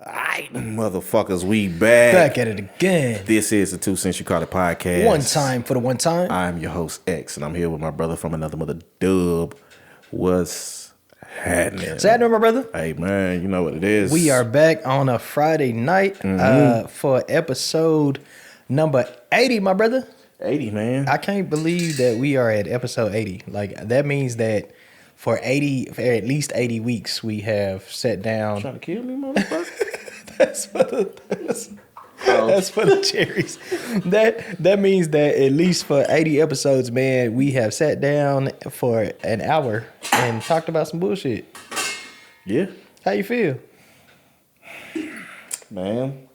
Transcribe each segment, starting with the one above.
Alright, motherfuckers, we back. Back at it again. This is the 2 Cents You Call It podcast. One time for the one time. I'm your host, X, and I'm here with my brother from another mother, Dub. What's happening? What's happening, my brother? Hey, man, you know what it is. We are back on a Friday night for episode number 80, my brother. 80, man. I can't believe that we are at episode 80. Like, that means that for at least 80 weeks, we have sat down. Trying to kill me, motherfucker? That's for the cherries. That means that at least for 80 episodes, man, we have sat down for an hour and talked about some bullshit. Yeah. How you feel? Man,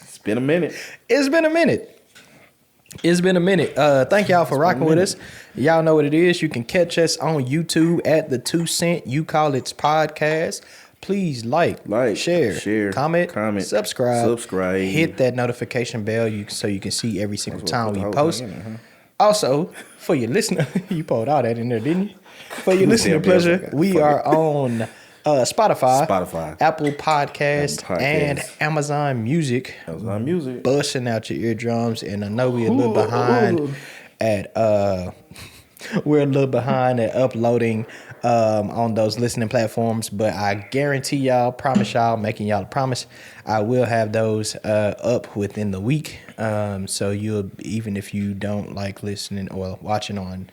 it's been a minute. It's been a minute. Thank y'all for rocking with us. Y'all know what it is. You can catch us on YouTube at the 2 Cent You Call It podcast. Please like, share, comment, subscribe, hit that notification bell so you can see every single time we post. Also, for your listener, you pulled all that in there, didn't you? For your listening pleasure, we are on Spotify, Apple Podcasts, and Amazon Music. Busting out your eardrums, and I know we're a little behind at uploading on those listening platforms, but I guarantee y'all, promise y'all, making y'all a promise, I will have those up within the week. So you'll, even if you don't like listening or watching on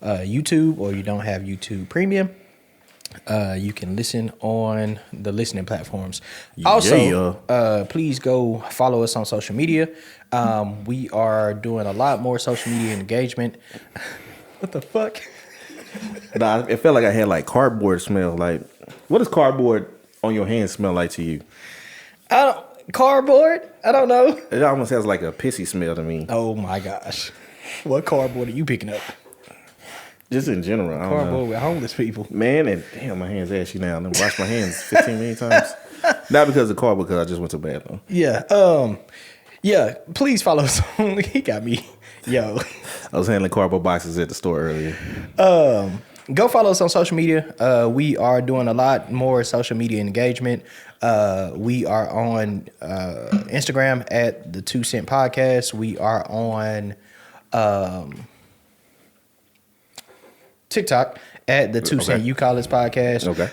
YouTube, or you don't have YouTube Premium, you can listen on the listening platforms. Also, please go follow us on social media. We are doing a lot more social media engagement. What the fuck? Nah, it felt like I had like cardboard smell. Like, what does cardboard on your hands smell like to you? Cardboard? I don't know. It almost has like a pissy smell to me. Oh my gosh. What cardboard are you picking up? Just in general. I don't Cardboard know. with homeless people. Man, and damn, my hands ashy now. I wash my hands 15 million times. Not because of cardboard, because I just went to the bathroom. Yeah. Yeah, please follow us on. He got me. Yo. I was handling cardboard boxes at the store earlier. Go follow us on social media. We are doing a lot more social media engagement. We are on Instagram at the 2 Cent Podcast. We are on TikTok at the 2 Cent You Call It podcast. Okay.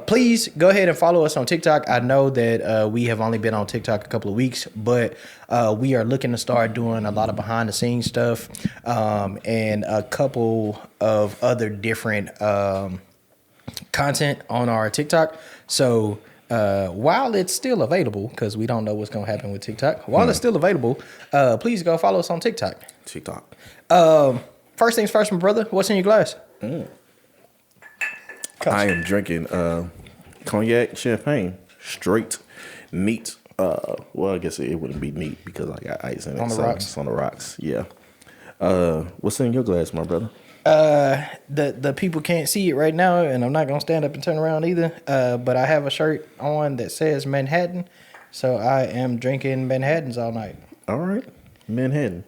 Please go ahead and follow us on TikTok. I know that we have only been on TikTok a couple of weeks, but we are looking to start doing a lot of behind the scenes stuff and a couple of other different content on our TikTok. So while it's still available, because we don't know what's going to happen with TikTok, while it's still available, please go follow us on TikTok. First things first, my brother, what's in your glass? I am drinking cognac champagne, straight, neat. Well, I guess it wouldn't be neat because I got ice in it. On the rocks? It's on the rocks, yeah. What's in your glass, my brother? The people can't see it right now, and I'm not going to stand up and turn around either, but I have a shirt on that says Manhattan, so I am drinking Manhattans all night. All right, Manhattan.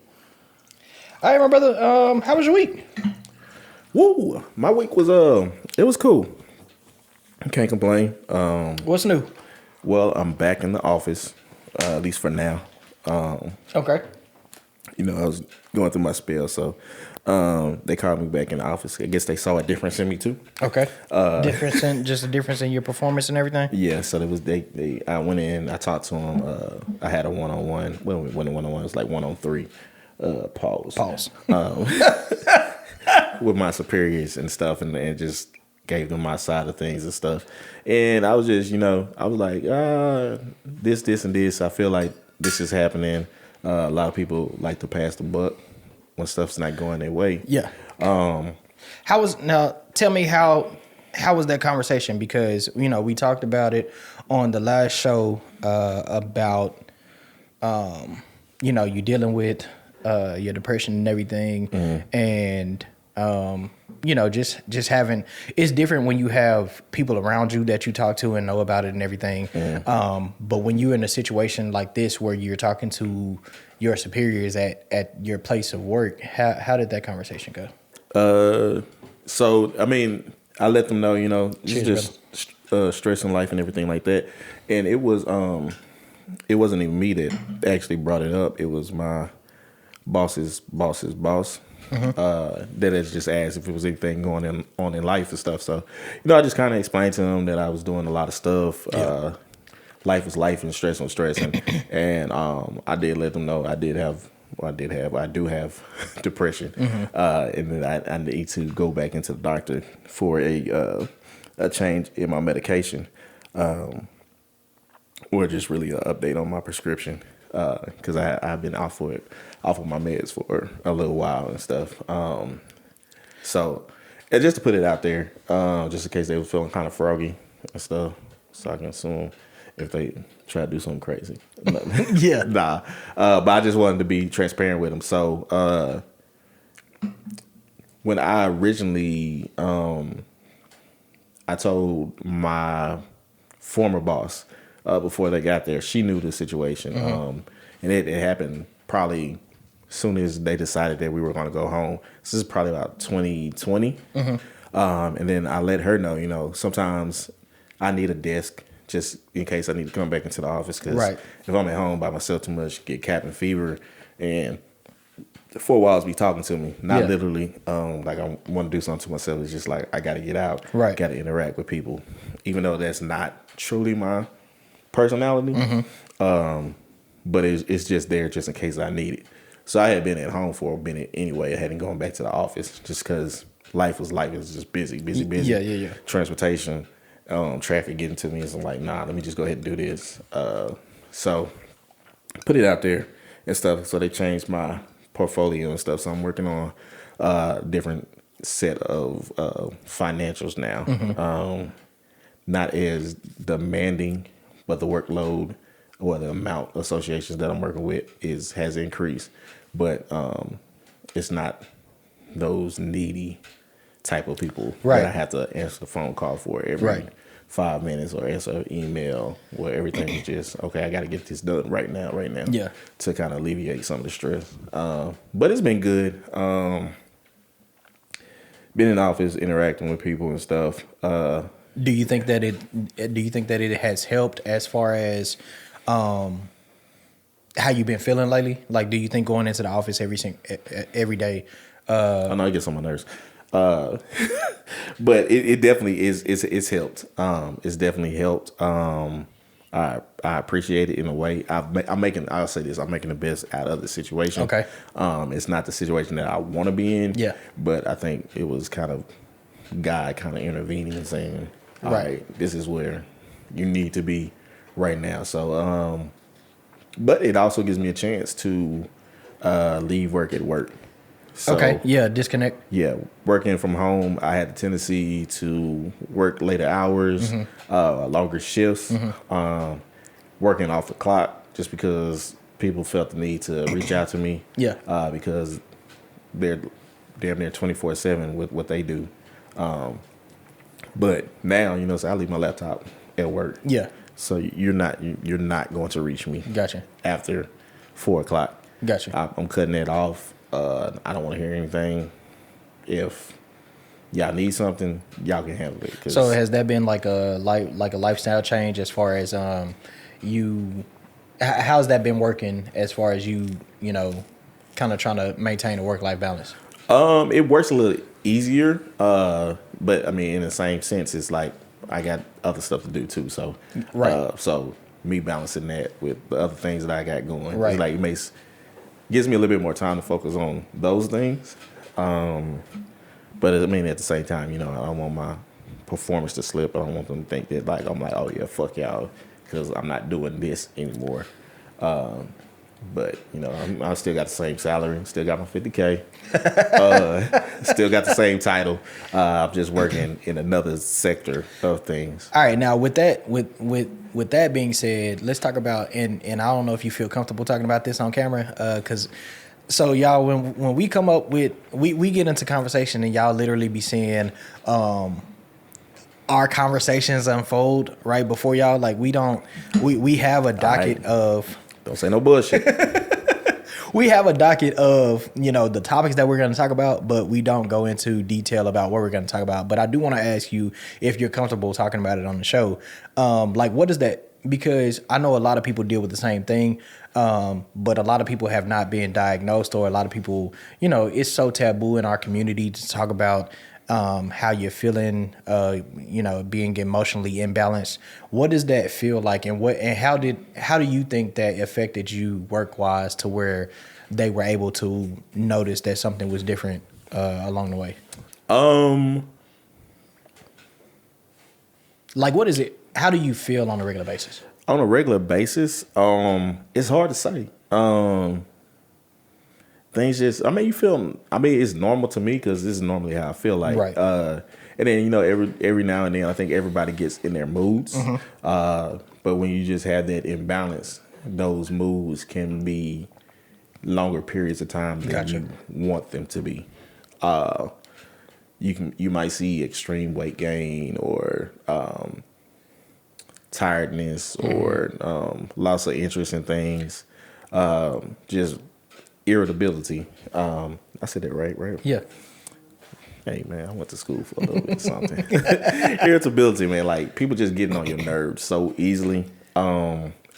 All right, my brother, how was your week? Woo! My week was it was cool. Can't complain. What's new? Well, I'm back in the office, at least for now. Okay. You know, I was going through my spell, so they called me back in the office. I guess they saw a difference in me too. Okay. Just a difference in your performance and everything. Yeah. So there was they. I went in. I talked to them. I had a one-on-one. Well, when a one-on-one, it was like 1-on-3. Pause. With my superiors and stuff, and just gave them my side of things and stuff. And I was just, I was like, this, and this. I feel like this is happening. A lot of people like to pass the buck when stuff's not going their way. Yeah. Tell me how was that conversation? Because, we talked about it on the last show about, you dealing with your depression and everything, and just having, it's different when you have people around you that you talk to and know about it and everything. But when you're in a situation like this where you're talking to your superiors at your place of work, how did that conversation go? So I mean, I let them know, just stress in life and everything like that, and it wasn't even me that actually brought it up. It was my boss's boss. That has just asked if it was anything going on in life and stuff. So, I just kind of explained to them that I was doing a lot of stuff. Life is life and stress on stress, and I did let them know I do have depression, and that I need to go back into the doctor for a change in my medication, or just really an update on my prescription, because I've been off of my meds for a little while and stuff. So, and just to put it out there, just in case they were feeling kind of froggy and stuff, so I can assume if they try to do something crazy. Yeah. Nah. But I just wanted to be transparent with them. So when I originally, I told my former boss before they got there, she knew the situation. And it happened probably as soon as they decided that we were going to go home. This is probably about 2020. And then I let her know, sometimes I need a desk just in case I need to come back into the office. Because if I'm at home by myself too much, get cabin fever, and the four walls be talking to me. Not literally, like I want to do something to myself. It's just like I got to get out, got to interact with people, even though that's not truly my personality. But it's just there just in case I need it. So I had been at home for a minute anyway. I hadn't gone back to the office just because life was just busy. Yeah. Transportation. Traffic getting to me, is like, nah, let me just go ahead and do this. So put it out there and stuff. So they changed my portfolio and stuff. So I'm working on a different set of financials now. Not as demanding, but the workload or the amount of associations that I'm working with has increased. But it's not those needy type of people that I have to answer the phone call for every 5 minutes, or answer an email where everything is just, okay, I got to get this done right now, to kind of alleviate some of the stress. But it's been good. Been in the office, interacting with people and stuff. Do you think that it has helped as far as how you been feeling lately? Like, do you think going into the office every day? I know it gets on my nerves. But it definitely it's helped. It's definitely helped. I appreciate it in a way. I'll say this, I'm making the best out of the situation. Okay. It's not the situation that I want to be in. Yeah. But I think it was kind of God kind of intervening and saying, all right, this is where you need to be right now. So, but it also gives me a chance to leave work at work. So, disconnect. Yeah, working from home, I had the tendency to work later hours, longer shifts, working off the clock, just because people felt the need to reach out to me. Yeah, because they're damn near 24/7 with what they do. But now, so I leave my laptop at work. Yeah. So you're not going to reach me. Gotcha. After 4 o'clock. Gotcha. I'm cutting that off. I don't want to hear anything. If y'all need something, y'all can handle it. So has that been like a lifestyle change as far as how's that been working as far as you kind of trying to maintain a work-life balance? It works a little easier, but I mean in the same sense, it's like I got other stuff to do too. So so me balancing that with the other things that I got going, it's like gives me a little bit more time to focus on those things. But I mean, at the same time, I don't want my performance to slip. I don't want them to think that I'm like, oh yeah, fuck y'all, because I'm not doing this anymore. But I still got the same salary, still got my $50K, still got the same title. I'm just working in another sector of things. All right, now with that being said, let's talk about and I don't know if you feel comfortable talking about this on camera, because So y'all, when we come up with, we get into conversation and y'all literally be seeing our conversations unfold right before y'all. Like we have a docket of. Don't say no bullshit. We have a docket of, the topics that we're going to talk about, but we don't go into detail about what we're going to talk about. But I do want to ask you if you're comfortable talking about it on the show. Like, what is that? Because I know a lot of people deal with the same thing, but a lot of people have not been diagnosed, or a lot of people, it's so taboo in our community to talk about how you're feeling, being emotionally imbalanced. What does that feel like, and how do you think that affected you work wise to where they were able to notice that something was different along the way? Like, what is it? How do you feel on a regular basis? On a regular basis, it's hard to say. Things just, it's normal to me because this is normally how I feel like. Right. And then, every now and then, I think everybody gets in their moods. Mm-hmm. But when you just have that imbalance, those moods can be longer periods of time than you want them to be. You might see extreme weight gain or tiredness or loss of interest in things. Just irritability. I said that right? Yeah. Hey man, I went to school for a little bit of something. Irritability, man. Like people just getting on your nerves so easily.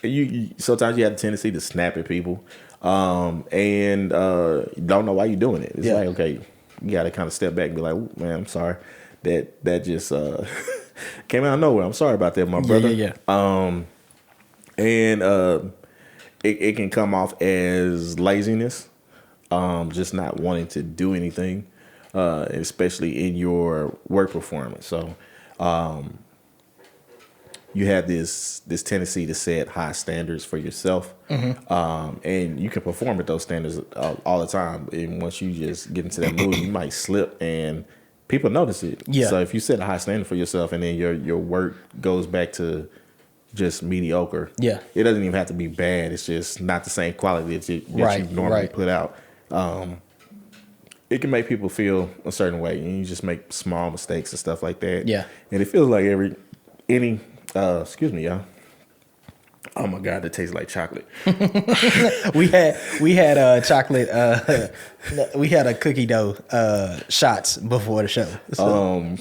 You sometimes you have a tendency to snap at people, and you don't know why you're doing it. It's like, okay, you got to kind of step back and be like, man, I'm sorry. That just came out of nowhere. I'm sorry about that, my brother. Yeah. It can come off as laziness, just not wanting to do anything, especially in your work performance. So you have this tendency to set high standards for yourself, and you can perform at those standards all the time. And once you just get into that mood, you might slip, and people notice it. Yeah. So if you set a high standard for yourself, and then your work goes back to just mediocre. Yeah. It doesn't even have to be bad. It's just not the same quality that you normally put out. It can make people feel a certain way, and you just make small mistakes and stuff like that. Yeah. And it feels like excuse me, y'all. Oh my God, that tastes like chocolate. we had chocolate. We had a cookie dough shots before the show. So.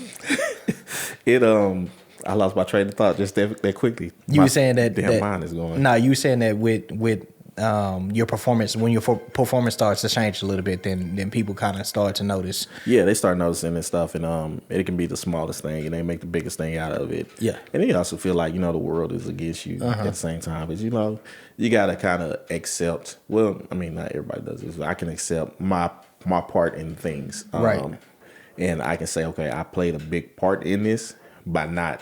I lost my train of thought just that quickly. You were saying that mind is going. No, you were saying that with your performance, when your performance starts to change a little bit, then people kind of start to notice. Yeah, they start noticing this stuff, and it can be the smallest thing, and they make the biggest thing out of it. Yeah, and then you also feel like the world is against you at the same time, but you gotta kind of accept. Well, I mean, not everybody does this. But I can accept my part in things, right? And I can say, okay, I played a big part in this by not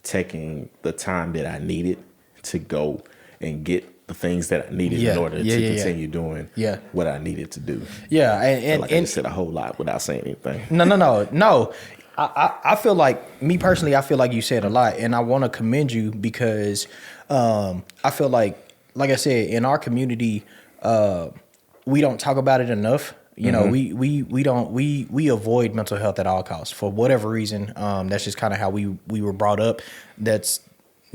taking the time that I needed to go and get the things that I needed in order to continue doing what I needed to do. Yeah, and I said a whole lot without saying anything. No. I feel like, me personally, I feel like you said a lot, and I want to commend you because I feel like I said, in our community, we don't talk about it enough. We avoid mental health at all costs for whatever reason. That's just kind of how we were brought up.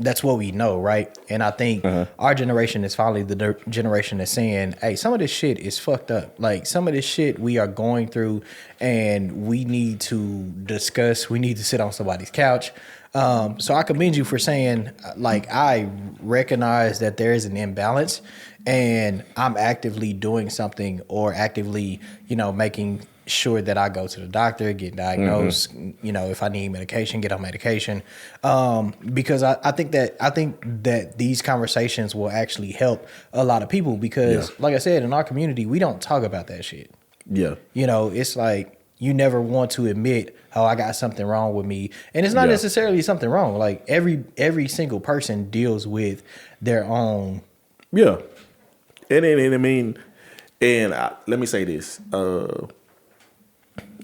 That's what we know, right? And I think our generation is finally the generation that's saying, hey, some of this shit is fucked up. Like, some of this shit we are going through, and we need to discuss. We need to sit on somebody's couch. So I commend you for saying, like, I recognize that there is an imbalance, and I'm actively doing something, or actively, making sure that I go to the doctor, get diagnosed, if I need medication, get on medication. Because I think that these conversations will actually help a lot of people, because like I said, in our community, we don't talk about that shit. Yeah. It's like, you never want to admit, oh, I got something wrong with me. And it's not necessarily something wrong. Like, every single person deals with their own. Yeah. And I mean, let me say this.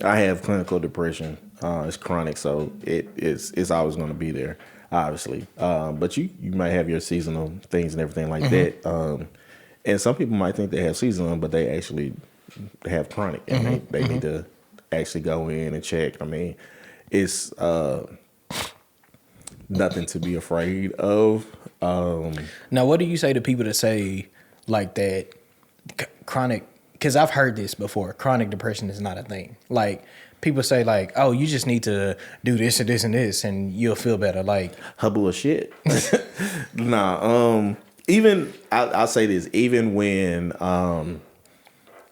I have clinical depression. It's chronic, so it's always going to be there, obviously. But you might have your seasonal things and everything like that. And some people might think they have season, but they actually have chronic, and they need to actually go in and check. I mean, it's nothing to be afraid of. Now, what do you say to people that say like that chronic? Because I've heard this before. Chronic depression is not a thing. Like people say, like, oh, you just need to do this and this and this, and you'll feel better. Like, hubble of shit. Nah. Even I'll say this. Even when I'm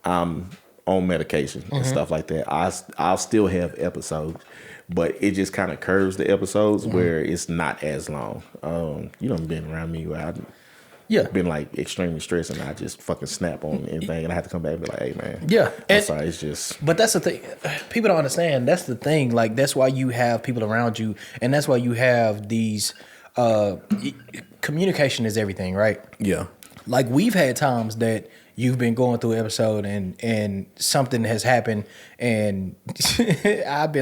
on medication and stuff like that, I'll still have episodes, but it just kind of curves the episodes where it's not as long. You done been around me where I've been like extremely stressed and I just fucking snap on anything and I have to come back and be like, hey man, I'm sorry, it's just. But that's the thing. People don't understand. That's the thing. Like that's why you have people around you, and that's why you have these. Communication is everything, right? Yeah. Like we've had times that you've been going through an episode and something has happened and I've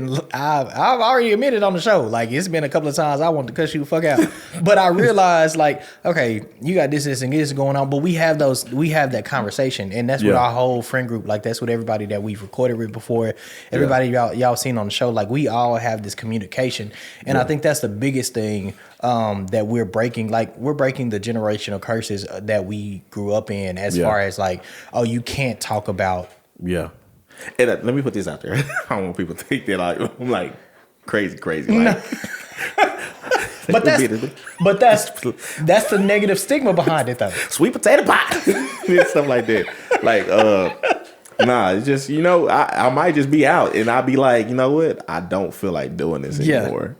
already admitted on the show, like it's been a couple of times I want to cuss you the fuck out. But I realized like, okay, you got this and this going on, but we have that conversation, and that's what our whole friend group, like that's what everybody that we've recorded with before, everybody y'all seen on the show, like we all have this communication. And I think that's the biggest thing that we're breaking. Like we're breaking the generational curses that we grew up in as far as like, oh, you can't talk about. Yeah. And let me put this out there. I don't want people to think that I'm like crazy. Like, but that's the negative stigma behind it though. Sweet potato pie and stuff like that. Like, nah, it's just, I might just be out and I'll be like, you know what? I don't feel like doing this anymore.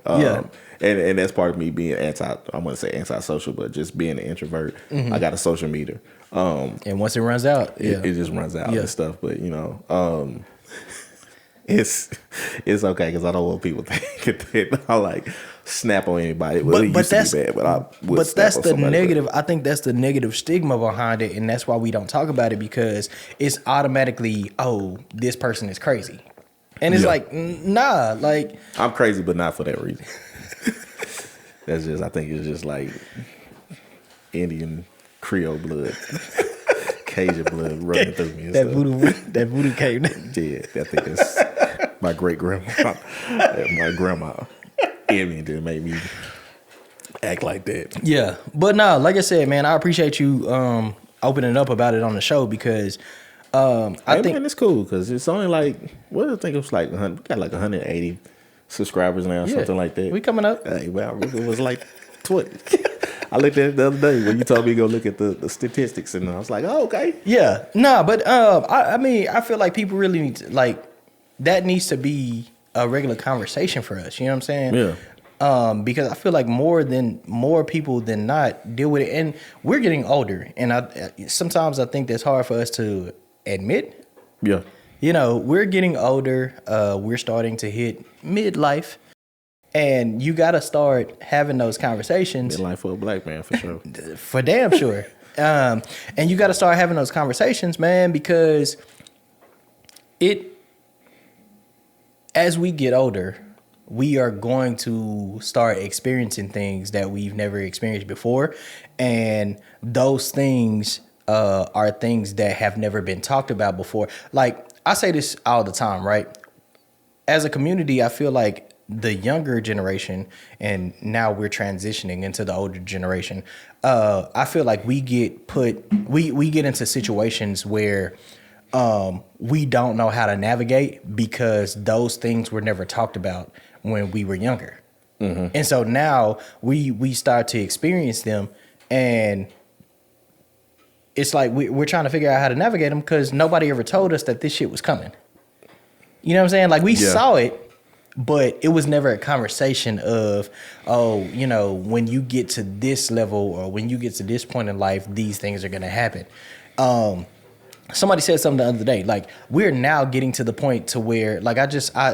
And that's part of me being I wouldn't say antisocial, but just being an introvert. I got a social meter. And once it runs out, it just runs out and stuff. But it's okay because I don't want people thinking that I like snap on anybody. Well, it used to be bad, but that's the negative. I think that's the negative stigma behind it, and that's why we don't talk about it, because it's automatically, oh, this person is crazy, and it's like, nah, like I'm crazy, but not for that reason. That's just, I think it's just like Indian Creole blood, Cajun blood running through me. That voodoo came. Yeah, I think that's my great grandma. My grandma in me that made me act like that. Yeah, but no, like I said, man, I appreciate you opening up about it on the show, because I think it's cool because it's only like, I think it was like we got like 180 subscribers now, something like that. We coming up. Hey, well, it was like 20. I looked at it the other day when you told me to go look at the statistics, and I was like, oh, okay. Yeah. No, but I mean, I feel like people really need to, like, that needs to be a regular conversation for us. You know what I'm saying? Yeah. Because I feel like more people than not deal with it, and we're getting older, and sometimes I think that's hard for us to admit. Yeah. We're getting older. We're starting to hit midlife. And you got to start having those conversations. Midlife for a black man, for sure. For damn sure. And you got to start having those conversations, man, because as we get older, we are going to start experiencing things that we've never experienced before. And those things are things that have never been talked about before. Like, I say this all the time, right? As a community, I feel like the younger generation, and now we're transitioning into the older generation. I feel like we get into situations where we don't know how to navigate because those things were never talked about when we were younger. Mm-hmm. And so now we start to experience them, and it's like we're trying to figure out how to navigate them because nobody ever told us that this shit was coming. You know what I'm saying? Like we saw it, but it was never a conversation of, oh, when you get to this level or when you get to this point in life, these things are going to happen. Somebody said something the other day, like we're now getting to the point to where, like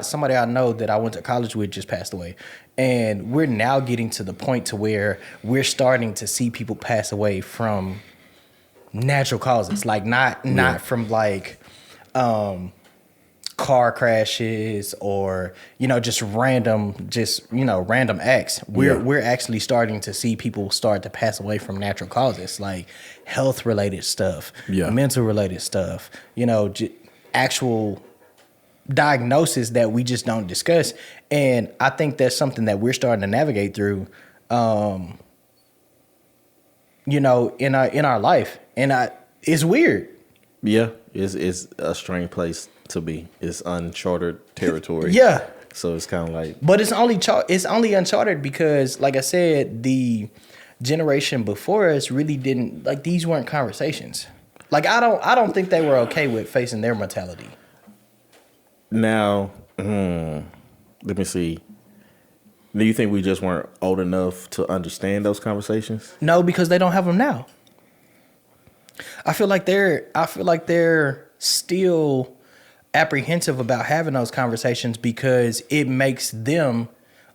somebody I know that I went to college with just passed away. And we're now getting to the point to where we're starting to see people pass away from natural causes, like not from like, car crashes or, just random acts. We're actually starting to see people start to pass away from natural causes, like health related stuff, mental related stuff, actual diagnosis that we just don't discuss. And I think that's something that we're starting to navigate through, in our life. And it's weird. Yeah, it's a strange place to be. It's uncharted territory. Yeah. So it's kind of like, but it's only uncharted because, like I said, the generation before us really didn't like, these weren't conversations. Like I don't think they were okay with facing their mortality. Now, let me see. Do you think we just weren't old enough to understand those conversations? No, because they don't have them now. I feel like they're still apprehensive about having those conversations because it makes them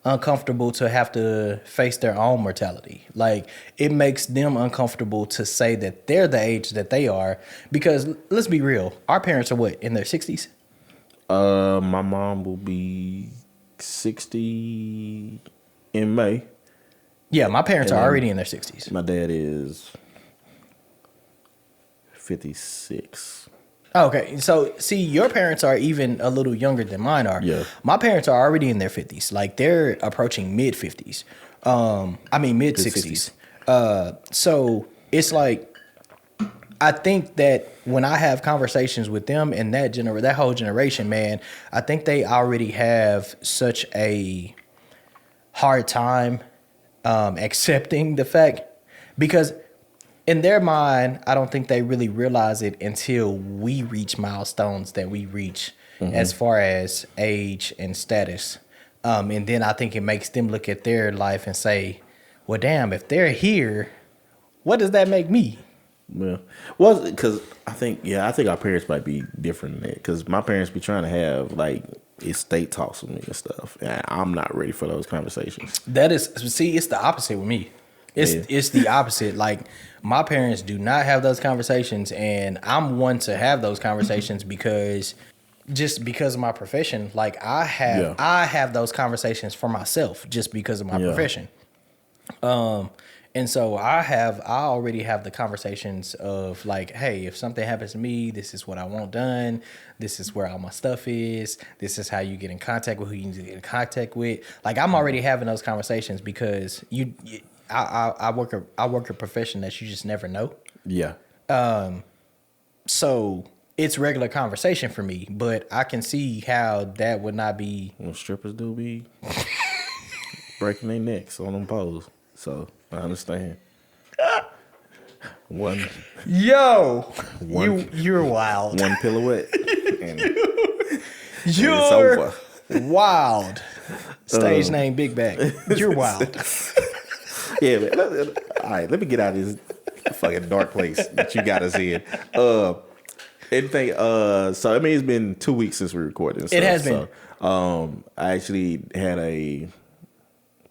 uncomfortable to have to face their own mortality. Like, it makes them uncomfortable to say that they're the age that they are, because let's be real, our parents are what, in their 60s? My mom will be 60 in May. Yeah, my parents are already in their 60s. My dad is 56. Okay, so see, your parents are even a little younger than mine are. Yeah. My parents are already in their 50s. Like, they're approaching mid 50s. Mid 60s. So it's like, I think that when I have conversations with them and that whole generation, man, I think they already have such a hard time accepting the fact, because in their mind, I don't think they really realize it until we reach milestones that we reach as far as age and status. And then I think it makes them look at their life and say, well, damn, if they're here, what does that make me? Yeah. Well, because I think our parents might be different than that. Because my parents be trying to have, like, estate talks with me and stuff. And I'm not ready for those conversations. It's the opposite with me. It's the opposite. Like, my parents do not have those conversations, and I'm one to have those conversations because of my profession. Like, I have those conversations for myself just because of my profession. And so I already have the conversations of, like, hey, if something happens to me, this is what I want done. This is where all my stuff is. This is how you get in contact with who you need to get in contact with. Like, I'm already having those conversations because I work a profession that you just never know. Yeah. So it's regular conversation for me, but I can see how that would not be. Well, strippers do be breaking their necks on them poles. So I understand. You're wild. One pirouette. And you're it's over. Wild. Stage name Big Bag. You're wild. Yeah, man. All right, let me get out of this fucking dark place that you got us in. So I mean, it's been 2 weeks since we recorded. It has been. So, I actually had a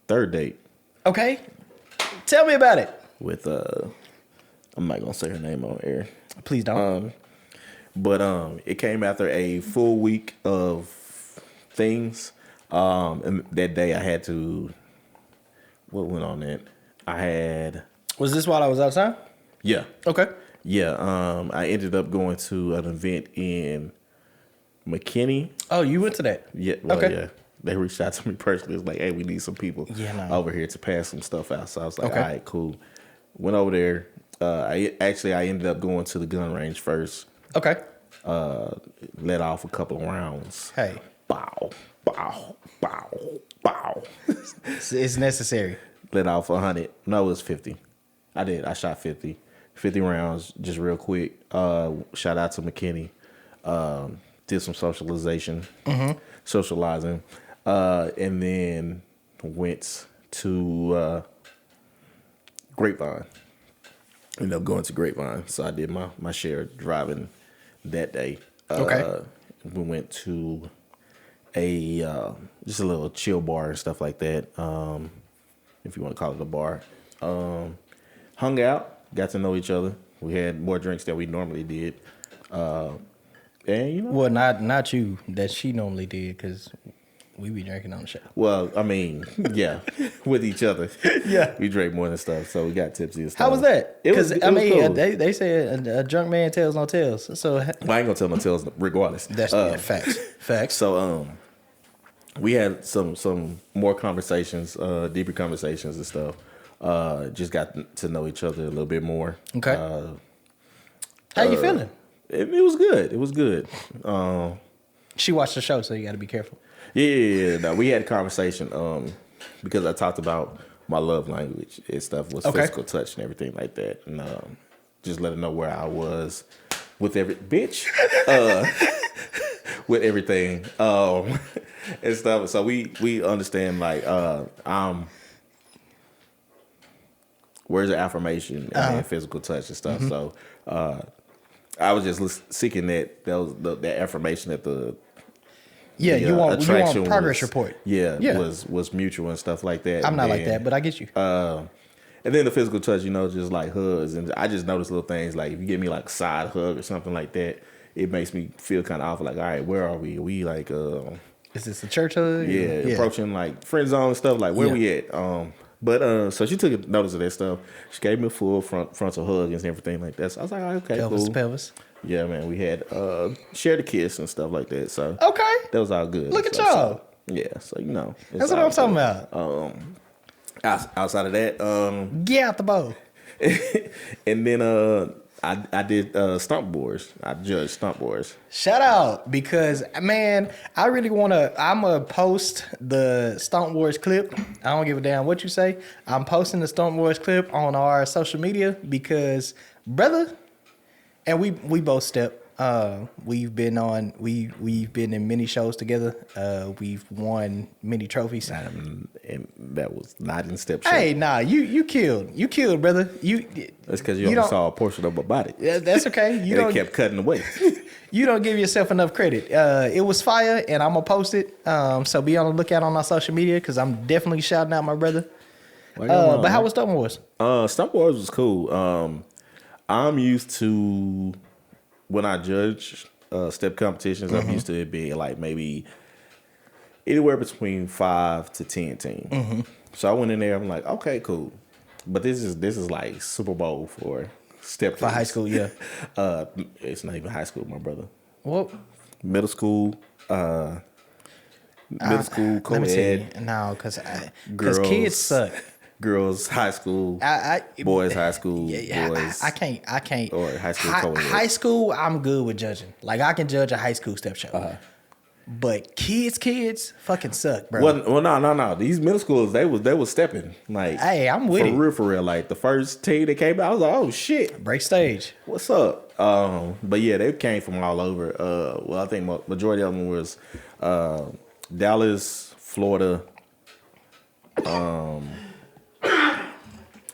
third date. Okay. Tell me about it. With I'm not gonna say her name on air. Please don't. But it came after a full week of things. And that day I had to. What went on that? Was this while I was outside? Yeah. Okay. Yeah. I ended up going to an event in McKinney. Oh, you went to that? Yeah. Well, okay. Yeah. They reached out to me personally. It was like, hey, we need some people over here to pass some stuff out. So I was like, all right, cool. Went over there. I ended up going to the gun range first. Okay. Let off a couple of rounds. Hey. Bow, bow, bow, bow. It's necessary. Let off 100. No, it was 50. I shot 50. 50 rounds, just real quick. Shout out to McKinney. Did some socializing. And then went to Grapevine. Ended up going to Grapevine. So I did my share of driving that day. Okay. We went to just a little chill bar and stuff like that. If you want to call it a bar. Hung out, got to know each other. We had more drinks than we normally did. And you know, well, not you. That she normally did because we be drinking on the show. Well, I mean, yeah, with each other. Yeah, we drank more than stuff, so we got tipsy and stuff. How was that? Because I mean, cool. they said a drunk man tells no tales. So well, I ain't gonna tell no tales regardless. That's facts. Facts. So we had some more conversations, deeper conversations and stuff. Just got to know each other a little bit more. Okay. How you feeling? It was good. It was good. She watched the show, so you got to be careful. Yeah. No, we had a conversation because I talked about my love language and stuff was physical touch and everything like that, and just let her know where I was with every bitch, with everything and stuff. So we understand like words of affirmation and physical touch and stuff. So I was just seeking that was that affirmation that the you want progress report. Was mutual and stuff like that. I'm not like that, but I get you. And then the physical touch, just like hugs, and I just noticed little things like if you give me like a side hug or something like that, it makes me feel kind of awful. Like, all right, where are we? Are we like is this a church hug? Yeah, approaching like friend zone and stuff. Like, where we at? But so she took notice of that stuff. She gave me a full frontal hug and everything like that. So I was like, oh, okay, pelvis cool. to pelvis. Yeah, man, we had shared a kiss and stuff like that. So okay, that was all good. Look at y'all. So that's what I'm talking about. Outside of that, get out the bowl. And then I did stump boards. I judged stump boards. Shout out, because man, I really I'm gonna post the Stump Wars clip. I don't give a damn what you say. I'm posting the Stump Wars clip on our social media because, brother, and we both step. We've been in many shows together. We've won many trophies. And that was not in step show. Hey, nah, you killed, brother. That's because you only saw a portion of my body. Yeah, that's okay. You don't kept cutting away. You don't give yourself enough credit. It was fire, and I'm gonna post it. So be on the lookout on our social media because I'm definitely shouting out my brother. But how was Stump Wars? Stump Wars was cool. I'm used to when I judge step competitions. I'm used to it being like maybe anywhere between 5 to 10 teams. So I went in there. I'm like, okay, cool. But this is like Super Bowl for step for high school. Yeah. It's not even high school, my brother. What? Middle school. Middle school co-ed. Let me see. No, because kids suck. Girls high school, boys high school, boys. I can't. Or high school co-ed. High school, I'm good with judging. Like I can judge a high school step show. But kids fucking suck, bro. Well, no. These middle schools, they was stepping. Like, hey, I'm with it. For real. Like the first team that came out, I was like, oh shit. Break stage. What's up? But yeah, they came from all over. Well, I think majority of them was Dallas, Florida,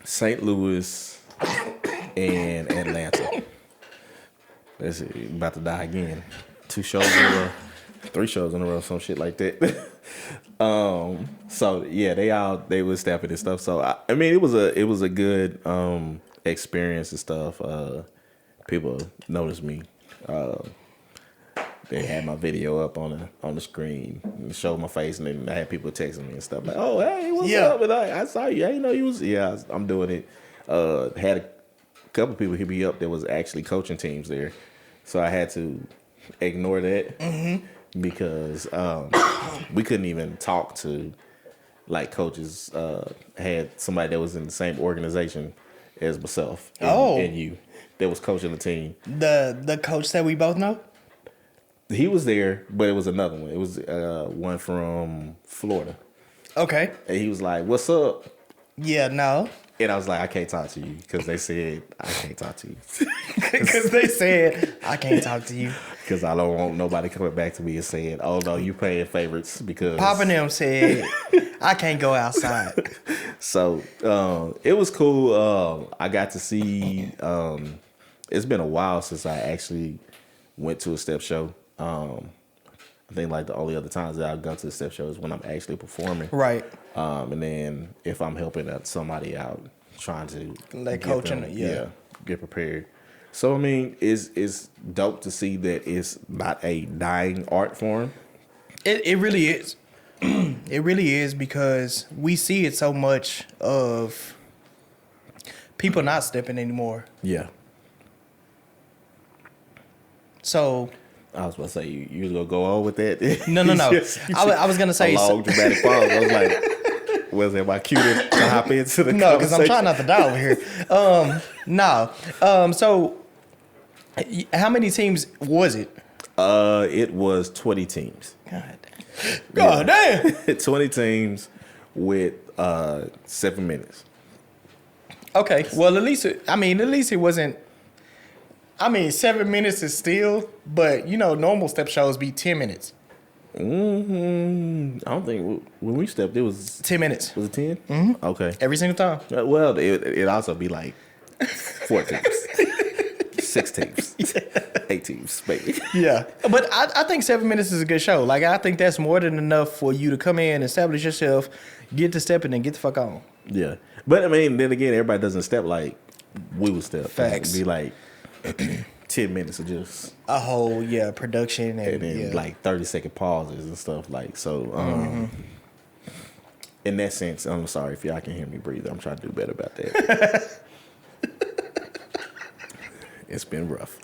St. Louis, and Atlanta. That's it. About to die again. 2 shows in a row. 3 shows in a row, some shit like that. So yeah, they was stepping and stuff. So I mean, it was a good experience and stuff. People noticed me. They had my video up on the screen and showed my face, and then I had people texting me and stuff like, "Oh, hey, what's up?" And I saw you. I didn't know you was. Yeah, I'm doing it. Had a couple people hit me up that was actually coaching teams there, so I had to ignore that because we couldn't even talk to like coaches. Had somebody that was in the same organization as myself and you that was coaching the team. The coach that we both know. He was there, but it was another one. It was one from Florida. Okay. And he was like, "What's up?" Yeah, no. And I was like, "I can't talk to you," because they said I can't talk to you. Because they said I can't talk to you. Because I don't want nobody coming back to me and saying, "Oh no, you paying favorites." Because Papa and them said I can't go outside. So it was cool. I got to see. It's been a while since I actually went to a step show. I think like the only other times that I've gone to the step show is when I'm actually performing. Right. And then if I'm helping somebody out, trying to like coaching, get prepared. So I mean, it's dope to see that it's not a dying art form. It really is. It really is, because we see it so much of people not stepping anymore. Yeah. So I was about to say you was gonna go on with that. No. I was gonna say a long dramatic pause. I was like, was it my cue to hop into the no, because I'm trying not to die over here. So how many teams was it? It was 20 teams. God damn. 20 teams with 7 minutes. Okay. Well, at least it wasn't. 7 minutes is still, but normal step shows be 10 minutes. I don't think when we stepped it was 10 minutes. Was it 10? Mm-hmm. Okay. Every single time. Well, it also be like 4 teams, 6 teams, 8 teams, maybe. Yeah, but I think 7 minutes is a good show. Like, I think that's more than enough for you to come in, establish yourself, get to stepping, and get the fuck on. Yeah, but I mean, then again, everybody doesn't step like we would step. Facts. It'd be like 10 minutes of just a whole production and then like 30-second pauses and stuff like so. In that sense, I'm sorry if y'all can hear me breathe. I'm trying to do better about that. It's been rough.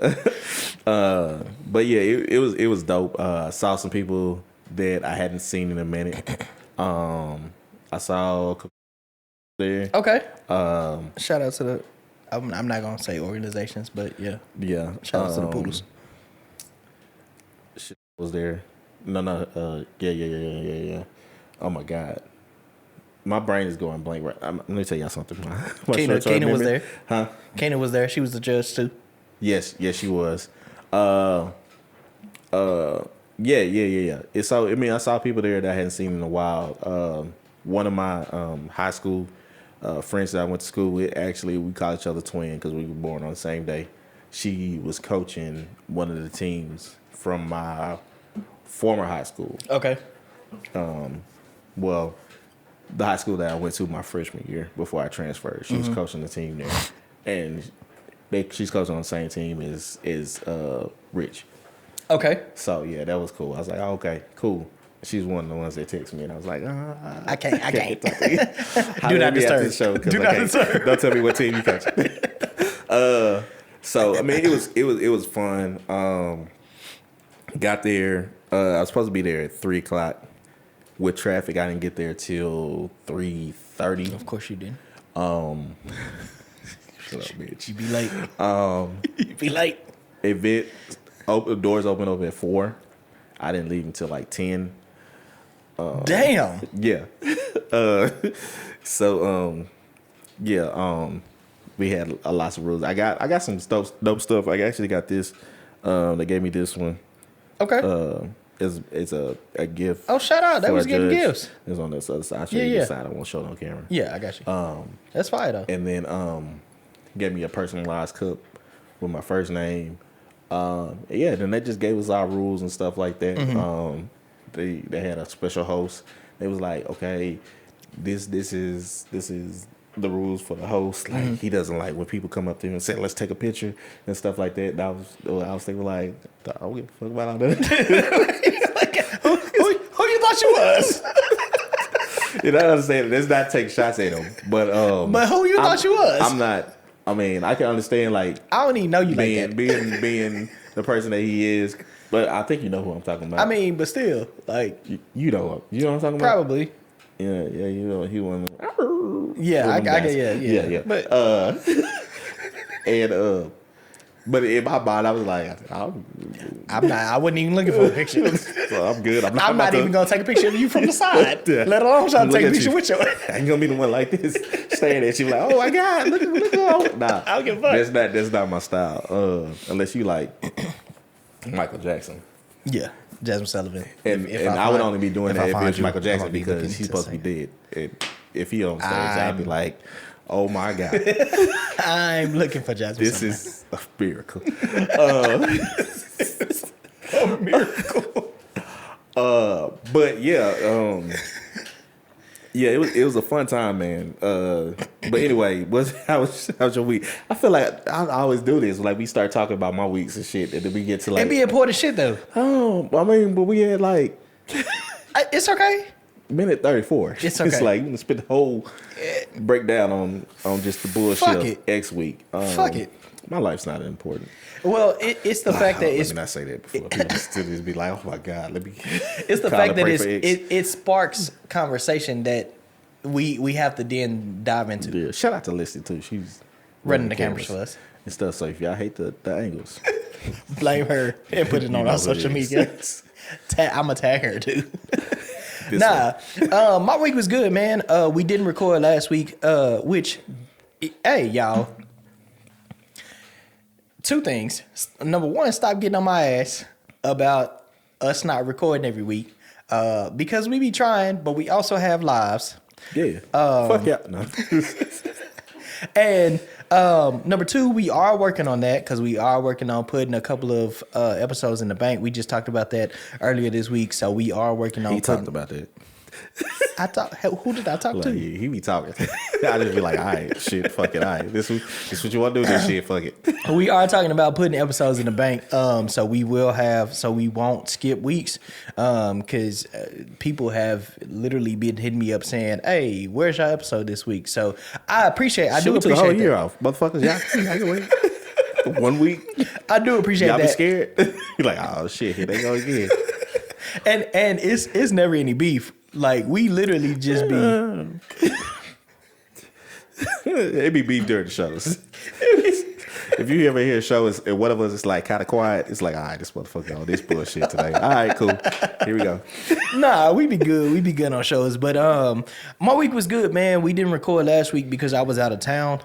But yeah, it was dope. Saw some people that I hadn't seen in a minute. I saw there. Okay. Shout out to the. I'm not gonna say organizations, but yeah. Yeah. Shout out to the Poodles. Shit was there. No. Yeah. Oh my God. My brain is going blank. Right. Let me tell y'all something. Kana was there. Huh? Kana was there. She was the judge too. Yes, she was. Yeah. It's so. I mean, I saw people there that I hadn't seen in a while. One of my high school friends that I went to school with, actually, we call each other twin because we were born on the same day. She was coaching one of the teams from my former high school. Okay. Well, the high school that I went to my freshman year before I transferred. She was coaching the team there, and she's coaching on the same team as Rich. Okay. So yeah, that was cool. I was like, oh, okay, cool. She's one of the ones that texted me, and I was like, I can't. talk to you. Do not disturb. Do not disturb. Don't tell me what team you coach. So I mean, it was fun. Got there. I was supposed to be there at 3:00. With traffic, I didn't get there till 3:30. Of course you didn't. Shut up, bitch. You be late. You be late. The doors open up at 4. I didn't leave until like 10. Damn. Yeah. We had lots of rules. I got some dope stuff. I actually got this. They gave me this one. Okay. It's a gift. Oh, shout out! That was getting gifts. It's on this other side. I'll show you this side. I won't show it on camera. Yeah, I got you. That's fire though. And then gave me a personalized cup with my first name. Then they just gave us our rules and stuff like that. Mm-hmm. They had a special host. They was like, okay, this is the rules for the host. Like he doesn't like when people come up to him and say, let's take a picture and stuff like that. And I was thinking like, I don't give a fuck about all that. Who you thought you was? You know what I'm saying? Let's not take shots at him. But who you thought you was? I'm not. I mean, I can understand like I don't even know you like that. being the person that he is. But I think you know who I'm talking about. I mean, but still, like you know what I'm talking about? Probably. Yeah, you know he won. Yeah, I yeah. But but in my mind, I was like, I'm not. I wasn't even looking for a picture. So I'm good. I'm not even gonna take a picture of you from the side. Let alone try to take a picture with you. I ain't gonna be the one like this staring at you like, oh my God, look. Nah, I don't give a fuck. That's not my style. Unless you like Michael Jackson. Yeah. Jasmine Sullivan. And I would only be doing that if it was Michael Jackson because he's supposed to be dead. If he on stage, I'd be like, oh my God. I'm looking for Jasmine This Sullivan. is a miracle. A miracle. But yeah, Yeah, it was a fun time, man. But anyway, how was your week? I feel like I always do this. Like we start talking about my weeks and shit, and then we get to like it be important shit though. Oh, I mean, but we had like it's okay. minute 34. It's okay. It's like you can spend the whole breakdown on just the bullshit Fuck of it. X week. Fuck it. My life's not important. Well, it's the fact that let me not say that before people just be like, oh my god, let me. It's the fact that it sparks conversation that we have to then dive into. Yeah, shout out to Listy too. She's running the cameras for us and stuff. So if y'all hate the angles, blame her and put it on our social media. I'm gonna tag her too. My week was good, man. We didn't record last week, which, hey, y'all. Two things. Number one, stop getting on my ass about us not recording every week, because we be trying, but we also have lives. Yeah. Fuck yeah. No. And number two, we are working on that because we are working on putting a couple of episodes in the bank. We just talked about that earlier this week, so we are working on. He talked about that. Who did I talk to? He be talking. I just be like, all right, shit, fuck it, all right. This what you want to do? This shit, fuck it. We are talking about putting episodes in the bank, so we won't skip weeks, because people have literally been hitting me up saying, "Hey, where's your episode this week?" So I do appreciate the whole year off, motherfuckers. Y'all can wait 1 week. I do appreciate y'all that. Be scared. You're like, oh shit, here they go again. And it's never any beef. Like we literally just be. It be beef during the shows. If you ever hear a show and one of us is like kind of quiet, it's like, all right, this motherfucker on this bullshit today. All right, cool. Here we go. Nah, we be good. We be good on shows. But my week was good, man. We didn't record last week because I was out of town.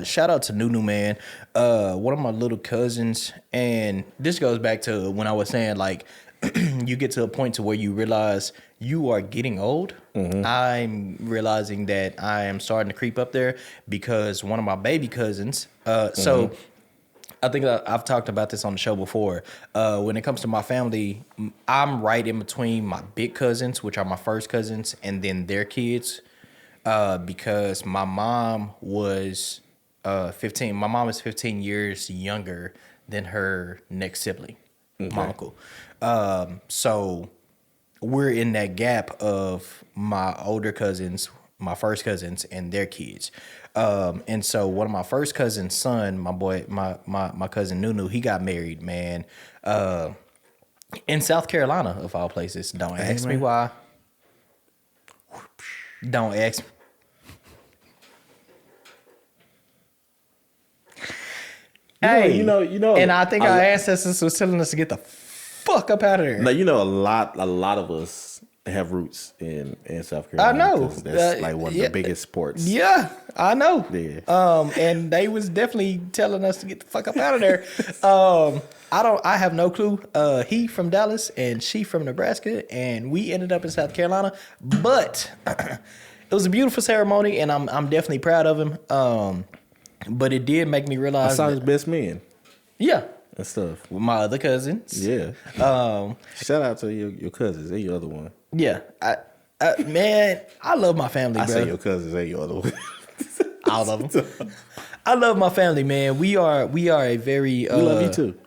Shout out to Nunu, man. One of my little cousins, and this goes back to when I was saying like you get to a point to where you realize you are getting old. Mm-hmm. I'm realizing that I am starting to creep up there because one of my baby cousins. So I think I've talked about this on the show before. When it comes to my family, I'm right in between my big cousins, which are my first cousins, and then their kids, because my mom was 15. My mom is 15 years younger than her next sibling, my uncle. So we're in that gap of my older cousins, my first cousins, and their kids. And so one of my first cousin's son, my cousin Nunu, he got married, man, in South Carolina, of all places. Don't ask me why. Don't ask me. Hey, you know, and I think our ancestors was telling us to get the fuck up out of there. Now, you know, a lot of us have roots in South Carolina. I know. That's like one of the biggest sports. Yeah, I know. Yeah. And they was definitely telling us to get the fuck up out of there. I have no clue. He from Dallas and she from Nebraska, and we ended up in South Carolina. But it was a beautiful ceremony, and I'm definitely proud of him. But it did make me realize I saw his best man. Yeah. And stuff. With my other cousins. Yeah. Shout out to your cousins and your other one. Yeah. Man, I love my family, bro. I say your cousins and your other one. All of them. I love my family, man. We are a very we love you too.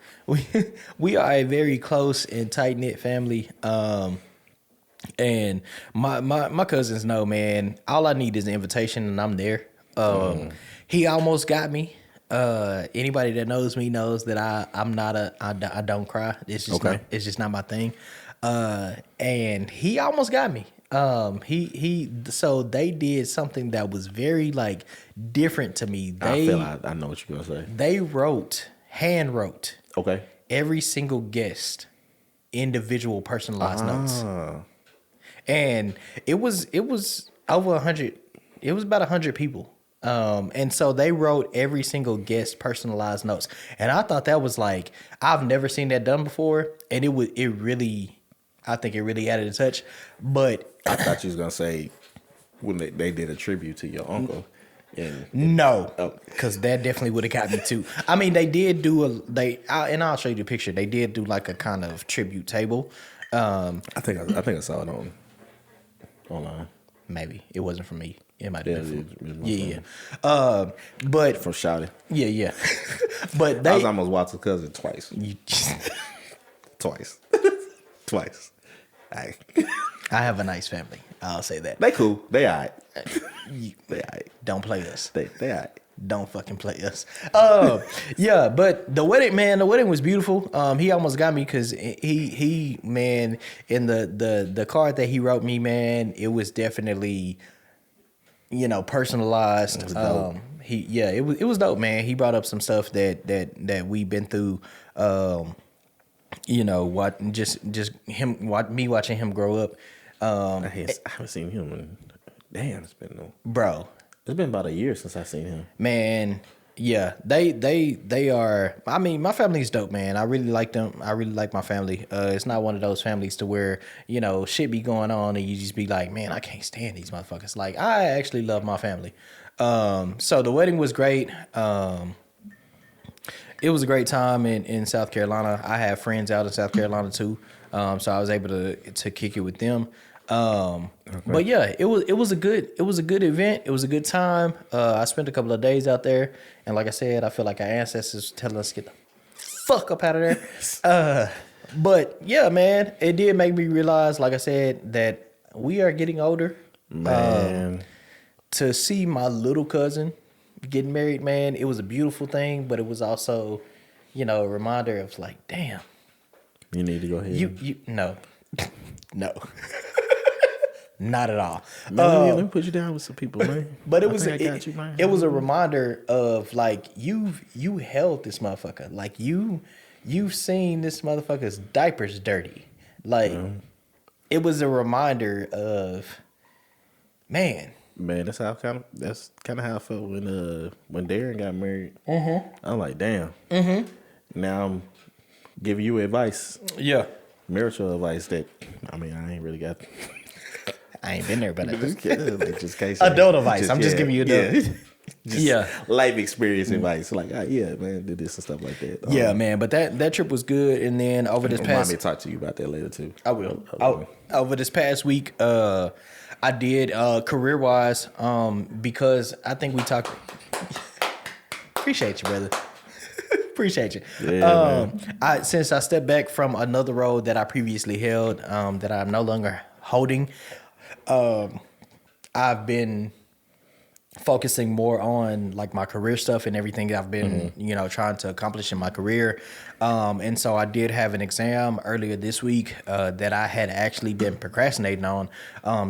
We are a very close and tight knit family. And my cousins know, man, all I need is an invitation and I'm there. He almost got me. Anybody that knows me knows that I don't cry. It's just it's just not my thing. And he almost got me. So they did something that was very like different to me. I know what you're gonna say. They hand wrote. Okay. Every single guest, individual personalized notes. And it was over 100. It was about 100 people. And so they wrote every single guest personalized notes. And I thought that was like, I've never seen that done before. And I think it really added a touch. But I thought you was going to say when they did a tribute to your uncle. No, because that definitely would have got me too. I mean, they did do and I'll show you the picture. They did do like a kind of tribute table. I think I saw it online. maybe it wasn't from me. It might have been from yeah. But from Shouty. Yeah. But I was almost Walter's cousin twice. Twice. I have a nice family. I'll say that. They cool. They alright. They alright. Don't play us. They alright. Don't fucking play us. Yeah, but the wedding was beautiful. He almost got me because he man, in the card that he wrote me, man, it was definitely, personalized. It was dope. It was dope, man. He brought up some stuff that we've been through. Me watching him grow up. I haven't seen him in it's been bro. It's been about a year since I seen him. Man, yeah, they are. I mean, my family's dope, man. I really like them. I really like my family. It's not one of those families to where shit be going on and you just be like, man, I can't stand these motherfuckers. Like, I actually love my family. So the wedding was great. It was a great time in South Carolina. I have friends out in South Carolina too, so I was able to kick it with them. Okay. But yeah, it was a good event. It was a good time. I spent a couple of days out there, and like I said, I feel like our ancestors telling us to get the fuck up out of there. But yeah, man, it did make me realize, like I said, that we are getting older. Man, to see my little cousin getting married, man, it was a beautiful thing, but it was also, a reminder of like, damn, you need to go ahead. No. Not at all. Let me put you down with some people, man. But it was a reminder of like you held this motherfucker. Like you've seen this motherfucker's diapers dirty. Like it was a reminder of man. Man, that's kind of how I felt when Darren got married. Mm-hmm. I'm like, damn. Mm-hmm. Now I'm giving you advice. Yeah. Marital advice that I ain't really got. I ain't been there, but just case adult advice. I'm just giving you adult. Life experience advice. Like, yeah, man, do this and stuff like that. Yeah, man. But that trip was good. And then over this past, let me talk to you about that later too. I will. Over this past week, I did career wise, because I think we talked. Appreciate you, brother. Appreciate you. Yeah, since I stepped back from another role that I previously held, that I'm no longer holding, I've been focusing more on like my career stuff and everything that I've been, trying to accomplish in my career. And so I did have an exam earlier this week that I had actually been procrastinating on,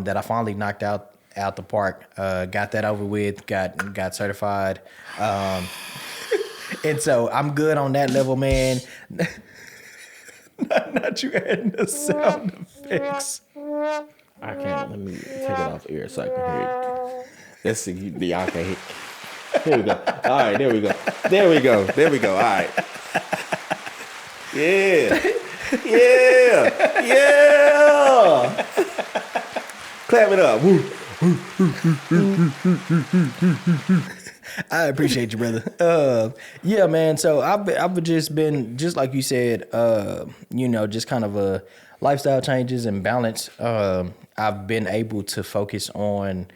that I finally knocked out the park. Got that over with, got certified. And so I'm good on that level, man. not you adding the sound effects. I can't. Let me take it off air so I can hear it. Let's see. Y'all can hear. Here we go. All right, there we go. All right. Yeah. Clap it up. Woo. I appreciate you, brother. Yeah, man. So I've just been, just like you said, just kind of a lifestyle changes and balance. I've been able to focus on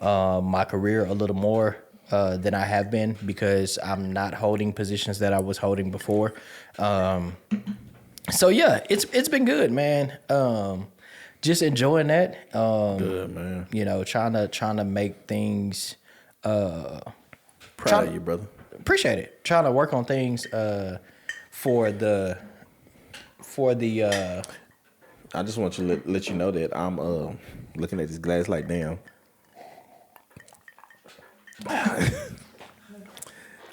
my career a little more than I have been, because I'm not holding positions that I was holding before. So yeah, it's been good, man. Just enjoying that. Good, man. Trying to make things. Proud of you, brother. Appreciate it. Trying to work on things for the. I just want you to let you know that I'm looking at this glass like, damn.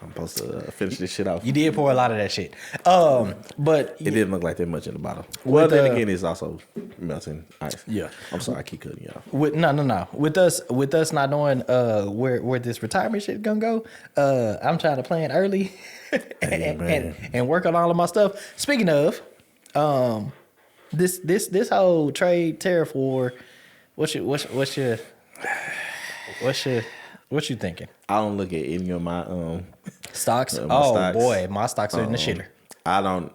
I'm supposed to finish this shit off. You did pour a lot of that shit. But it didn't look like that much in the bottle. Well, then again, it's also melting ice. Yeah. I'm sorry, I keep cutting you off. No. With us not knowing where this retirement shit gonna go, I'm trying to plan early and work on all of my stuff. Speaking of, this whole trade tariff war, what you thinking? I don't look at any of my stocks. Stocks. Boy, my stocks are in the shitter. I didn't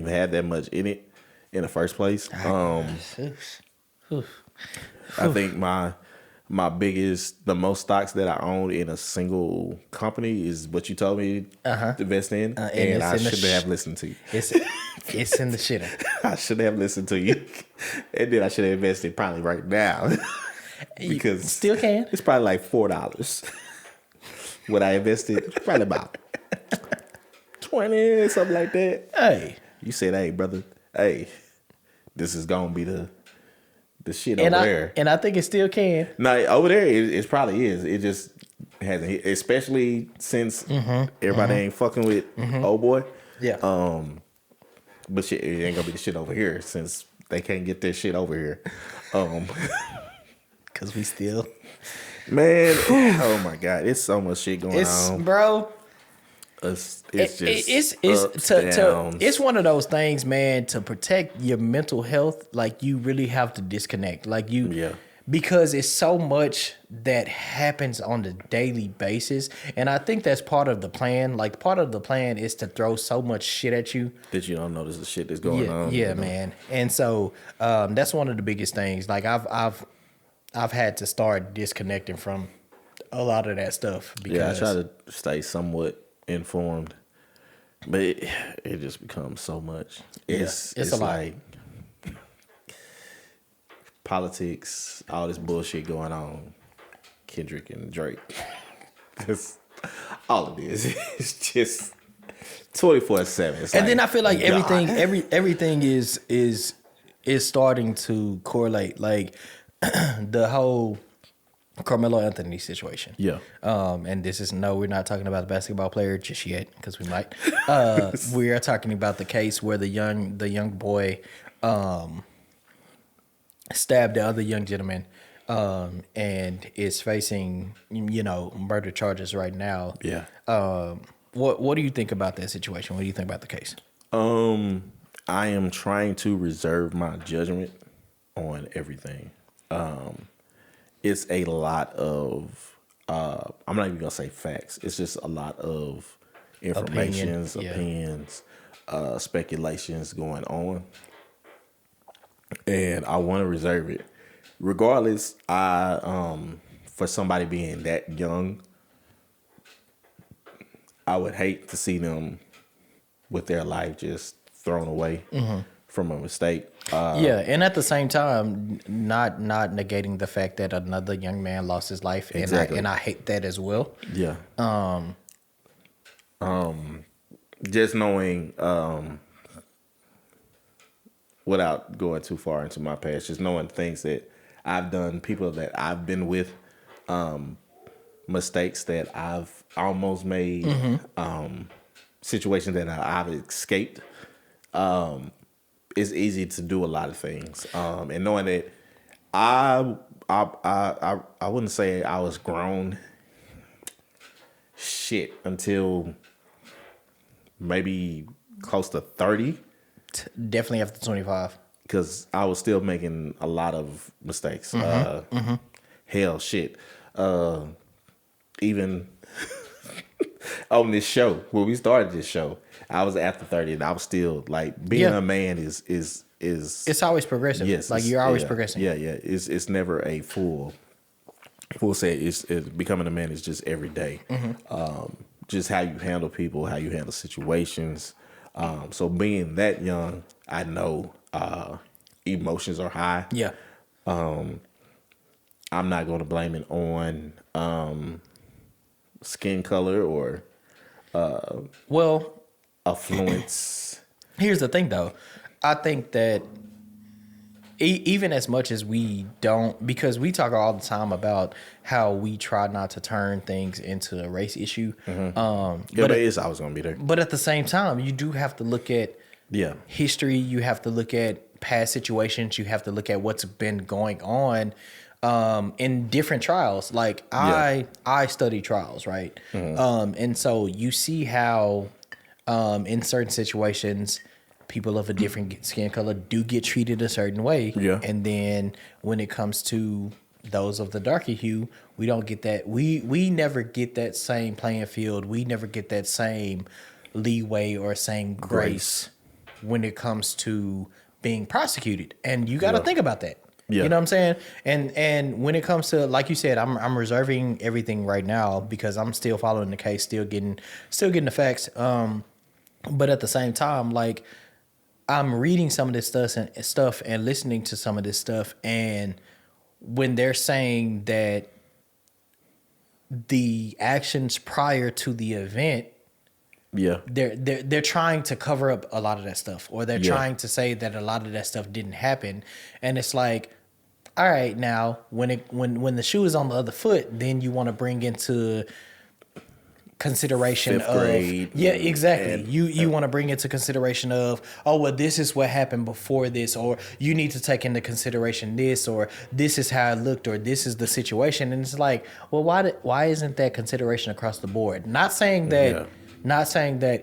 even have that much in it in the first place. I think the most stocks that I own in a single company is what you told me to invest in, and I should have listened to you. It's in the shitter. I should have listened to you, and then I should have invested probably right now because you still can. It's probably like $4. What I invested, probably about 20, something like that. Hey, you said, "Hey, brother, hey, this is gonna be the shit over there," and I think it still can. No, over there it probably is. It just hasn't hit, especially since everybody ain't fucking with old boy. Yeah. But shit, it ain't gonna be the shit over here since they can't get their shit over here. Cause we still, man. Oh my god, it's so much shit going on, bro. It's one of those things, man. To protect your mental health, like you really have to disconnect, because it's so much that happens on the daily basis, and I think that's part of the plan. Like part of the plan is to throw so much shit at you that you don't notice the shit that's going on. Yeah, man. And so that's one of the biggest things. Like I've had to start disconnecting from a lot of that stuff because I try to stay somewhat informed, but it just becomes so much. It's a lot. Like politics, all this bullshit going on. Kendrick and Drake. That's all it is. It's just 24/7. And then I feel like everything is starting to correlate. Like the whole Carmelo Anthony situation. Yeah. And this is we're not talking about the basketball player just yet because we might. We are talking about the case where the young boy stabbed the other young gentleman and is facing murder charges right now. Yeah. What do you think about that situation? What do you think about the case? I am trying to reserve my judgment on everything. It's a lot of I'm not even gonna say facts. It's just a lot of opinions, speculations going on, and I want to reserve it. Regardless, for somebody being that young, I would hate to see them with their life just thrown away from a mistake. And at the same time, not negating the fact that another young man lost his life, exactly. and I hate that as well. Yeah. Just knowing, without going too far into my past, just knowing things that I've done, people that I've been with, mistakes that I've almost made, situations that I've escaped. It's easy to do a lot of things, and knowing that I wouldn't say I was grown until maybe close to 30. Definitely after 25, because I was still making a lot of mistakes. Hell, shit. Even on this show, when we started this show, I was after 30, and I was still like being a man is it's always progressive. Yes, like you're always progressing. Yeah. It's never a full set. It's becoming a man is just every day. Just how you handle people, how you handle situations. So being that young, I know emotions are high. Yeah. I'm not going to blame it on skin color or affluence. Here's the thing, though. I think that even as much as we don't, because we talk all the time about how we try not to turn things into a race issue. But it's always going to be there. But at the same time, you do have to look at history. You have to look at past situations. You have to look at what's been going on in different trials. Like I study trials, right? And so you see how in certain situations, people of a different skin color do get treated a certain way. Yeah. And then when it comes to those of the darker hue, we don't get that. We never get that same playing field. We never get that same leeway or same grace when it comes to being prosecuted. And you got to think about that. Yeah. You know what I'm saying? And when it comes to, like you said, I'm reserving everything right now because I'm still following the case, still getting the facts. But at the same time, like, I'm reading some of this stuff and listening to some of this stuff, and when they're saying that the actions prior to the event, they're trying to cover up a lot of that stuff, or they're trying to say that a lot of that stuff didn't happen, and it's like, all right, now when the shoe is on the other foot, then you want to bring into consideration of exactly. You want to bring into consideration of, oh well, this is what happened before this, or you need to take into consideration this, or this is how it looked, or this is the situation, and it's like, well, why isn't that consideration across the board? Not saying that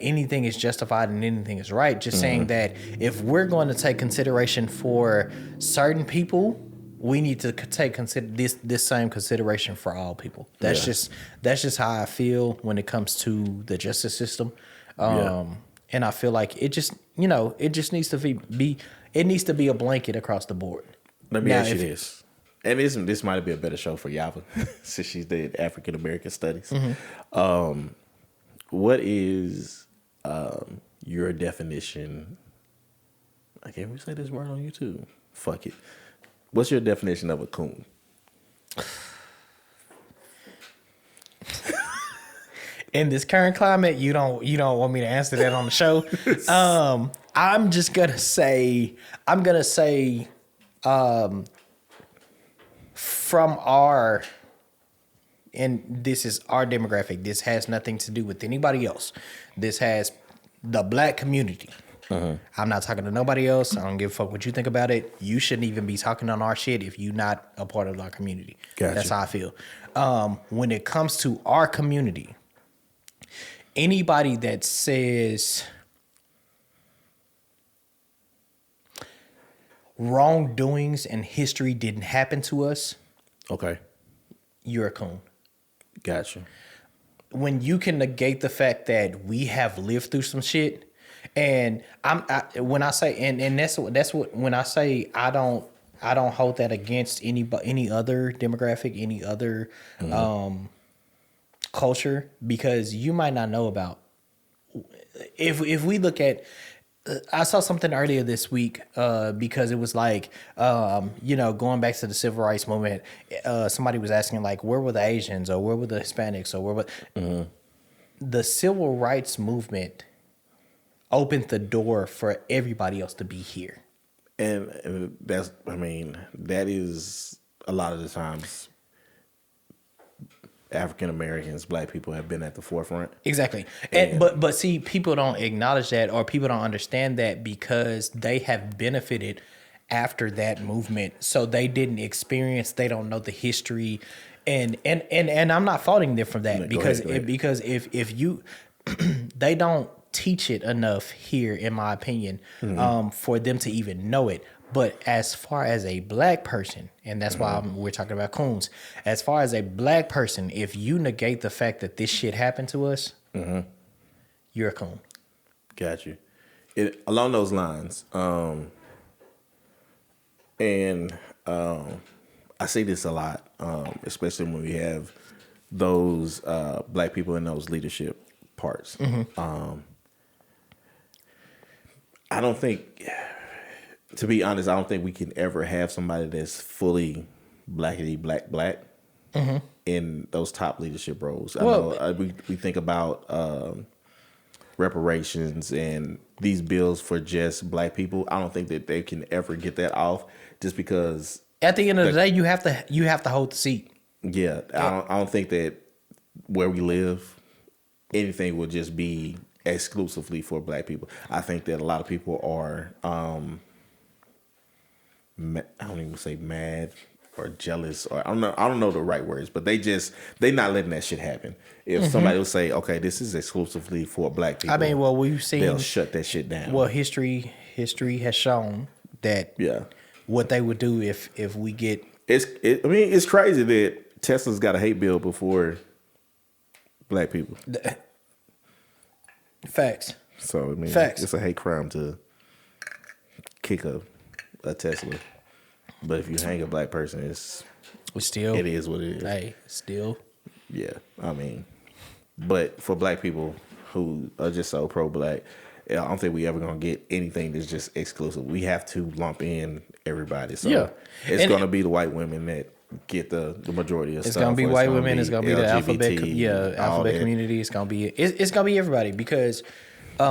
anything is justified and anything is right, just saying that if we're going to take consideration for certain people, we need to take this same consideration for all people. That's just how I feel when it comes to the justice system. And I feel like it just needs to be a blanket across the board. Let me ask you this. And this might be a better show for Yava since she did African American studies. What is your definition? I can't even say this word on YouTube. Fuck it. What's your definition of a coon? In this current climate, you don't want me to answer that on the show. I'm gonna say from our, and this is our demographic. This has nothing to do with anybody else. This has the black community. I'm not talking to nobody else. I don't give a fuck what you think about it. You shouldn't even be talking on our shit if you're not a part of our community. Gotcha. That's how I feel. When it comes to our community, anybody that says wrongdoings and history didn't happen to us, you're a coon. Gotcha. When you can negate the fact that we have lived through some shit. And when I say that's what when I say I don't hold that against any other demographic, any other culture, because you might not know about. If we look at, I saw something earlier this week because it was like going back to the civil rights movement. Somebody was asking like, where were the Asians, or where were the Hispanics, or where were the civil rights movement opened the door for everybody else to be here. And that is a lot of the times African Americans, black people have been at the forefront. Exactly. But see, people don't acknowledge that, or people don't understand that because they have benefited after that movement. So they didn't experience, they don't know the history. And I'm not faulting them for that, because if you they don't teach it enough here, in my opinion, for them to even know it. But as far as a black person, and that's why we're talking about coons, as far as a black person, if you negate the fact that this shit happened to us, you're a coon. Got you. Along those lines, I see this a lot, especially when we have those black people in those leadership parts. I don't think, to be honest, I don't think we can ever have somebody that's fully blackity black in those top leadership roles. I know we think about reparations and these bills for just black people. I don't think that they can ever get that off, just because at the end of the day, you have to hold the seat. Yeah, I don't think that where we live, anything will just be exclusively for black people. I think that a lot of people are, I don't even say mad or jealous, or I don't know the right words, but they not letting that shit happen. If somebody will say, okay, this is exclusively for black people, we've seen, they'll shut that shit down. Well, history has shown that what they would do if we get it's crazy that Tesla's got a hate bill before black people. Facts. So Facts. It's a hate crime to kick a Tesla. But if you hang a black person, it is what it is. Hey, still. Yeah, I mean, but for black people who are just so pro-black, I don't think we ever gonna get anything that's just exclusive. We have to lump in everybody. So it's gonna be the white women that get the majority of stuff. It's gonna be white women. It's gonna be the alphabet community. It's gonna be everybody because I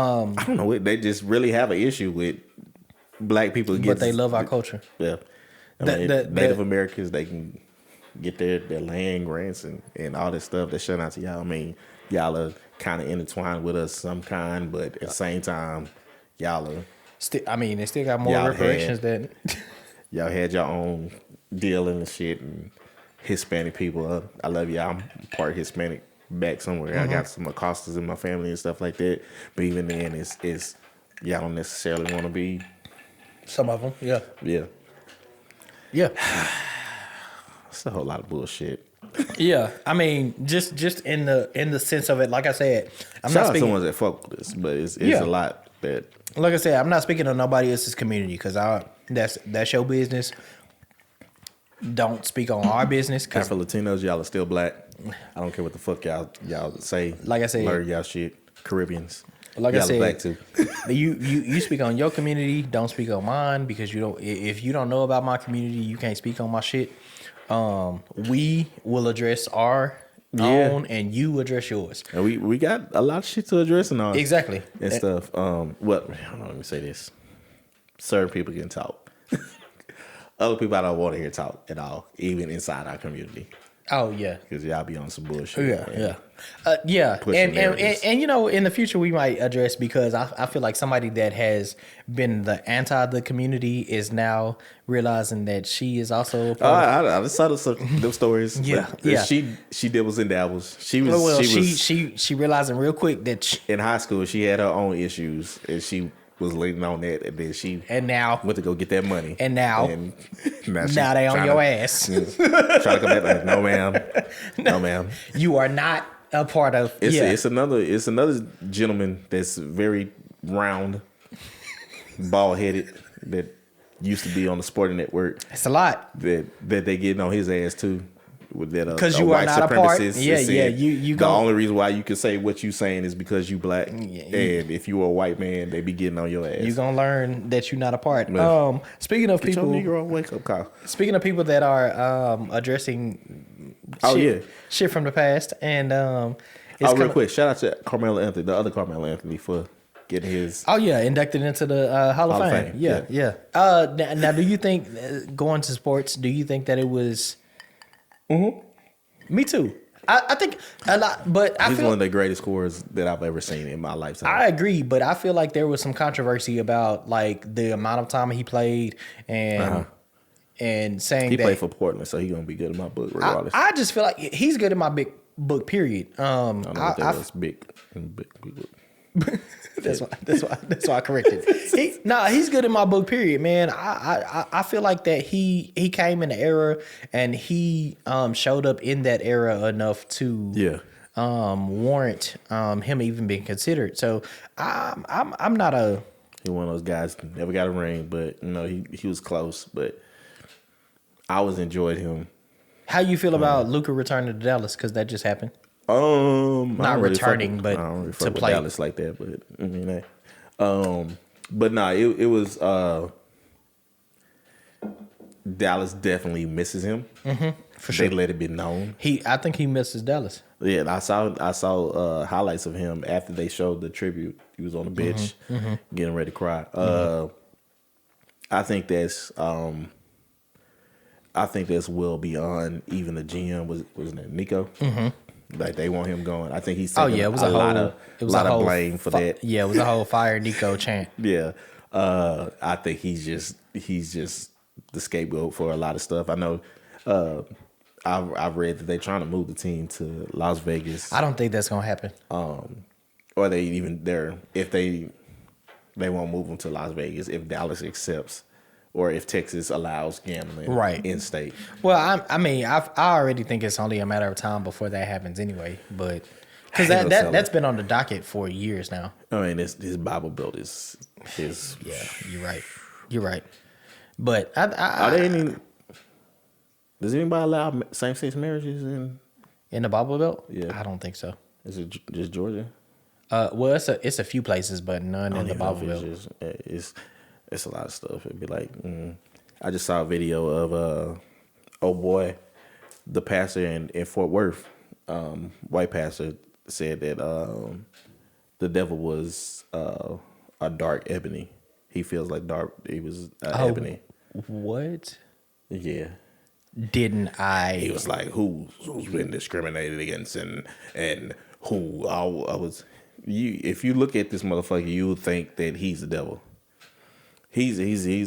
don't know. They just really have an issue with black people. But they love our culture. Yeah, Native Americans, they can get their land grants and all this stuff that shut out to y'all. I mean, y'all are kind of intertwined with us some kind, but at the same time, y'all are. They still got more reparations than y'all had your own deal and shit. And Hispanic people, I love y'all. I'm part Hispanic back somewhere. I got some Acostas in my family and stuff like that. But even then, it's y'all don't necessarily want to be. Some of them, yeah. It's a whole lot of bullshit. Yeah, I mean, just in the sense of it, like I said, I'm Shout not speaking out to ones that fuck with this, but it's a lot that. Like I said, I'm not speaking on nobody else's community because that's your business. Don't speak on our business. Cause for Latinos, y'all are still black. I don't care what the fuck y'all say. Like I said, learn y'all shit. Caribbeans. Like I said, black too. you speak on your community. Don't speak on mine because you don't. If you don't know about my community, you can't speak on my shit. We will address our own, and you address yours. And we got a lot of shit to address and all. Exactly. And stuff. Hold on, let me say this. Certain people can talk. Other people I don't want to hear talk at all, even inside our community. Oh yeah, because y'all be on some bullshit. Yeah. And you know, in the future we might address because I feel like somebody that has been the anti the community is now realizing that she is also. I just saw those stories. Yeah. She dibbles and dabbles. She realizing real quick that in high school she had her own issues and she was leaning on that, and then she now went to go get that money, and now they on your ass. Trying to come back like, no ma'am, you are not a part of. It's another gentleman that's very round, bald headed that used to be on the Sporting Network. It's a lot that they getting on his ass too. With that, because you are not a part. Yeah. You. The only reason why you can say what you saying is because you black, and if you were a white man, they be getting on your ass. You gonna learn that you're not a part. Speaking of people, your Negro wake up call. Speaking of people that are addressing, shit from the past, and real quick, shout out to Carmelo Anthony, the other Carmelo Anthony, for getting his inducted into the Hall of Fame. Yeah. Now, do you think going to sports? Do you think that it was? Me too. I think a lot, but he's one of the greatest scorers that I've ever seen in my lifetime. I agree, but I feel like there was some controversy about like the amount of time he played and saying he that played for Portland, so he's gonna be good in my book regardless. I just feel like he's good in my big book. Period. I don't know what that was big. That's why I corrected. He's good in my book. Period, man. I feel like that he came in the era and he showed up in that era enough to warrant him even being considered. So I'm not a. He one of those guys never got a ring, but you know he was close. But I always enjoyed him. How you feel about Luka returning to Dallas? Because that just happened. Not returning, but I don't really to play Dallas like that. But I mean, but nah, it was Dallas definitely misses him. For sure, they let it be known. I think he misses Dallas. Yeah, I saw highlights of him after they showed the tribute. He was on the bench, getting ready to cry. I think that's well beyond even the GM. Wasn't it Nico? Like they want him going. I think he's taking it was a lot of blame for that. Yeah, it was a whole fire Nico chant. Yeah, I think he's just the scapegoat for a lot of stuff. I know. I've read that they're trying to move the team to Las Vegas. I don't think that's gonna happen. Or they even if they won't move them to Las Vegas if Dallas accepts. Or if Texas allows gambling in state. Well, I already think it's only a matter of time before that happens anyway. But because that's been on the docket for years now. I mean, this Bible Belt is yeah. You're right. But are they any? Does anybody allow same-sex marriages in the Bible Belt? Yeah, I don't think so. Is it just Georgia? Well, it's a few places, but none in the Bible Belt. It's a lot of stuff. It'd be like, I just saw a video of oh boy, the pastor in Fort Worth, white pastor said that the devil was a dark ebony. He feels like he was ebony. What? Yeah. Didn't I? He was like, who's been discriminated against and who I was. If you look at this motherfucker, you would think that he's the devil. He's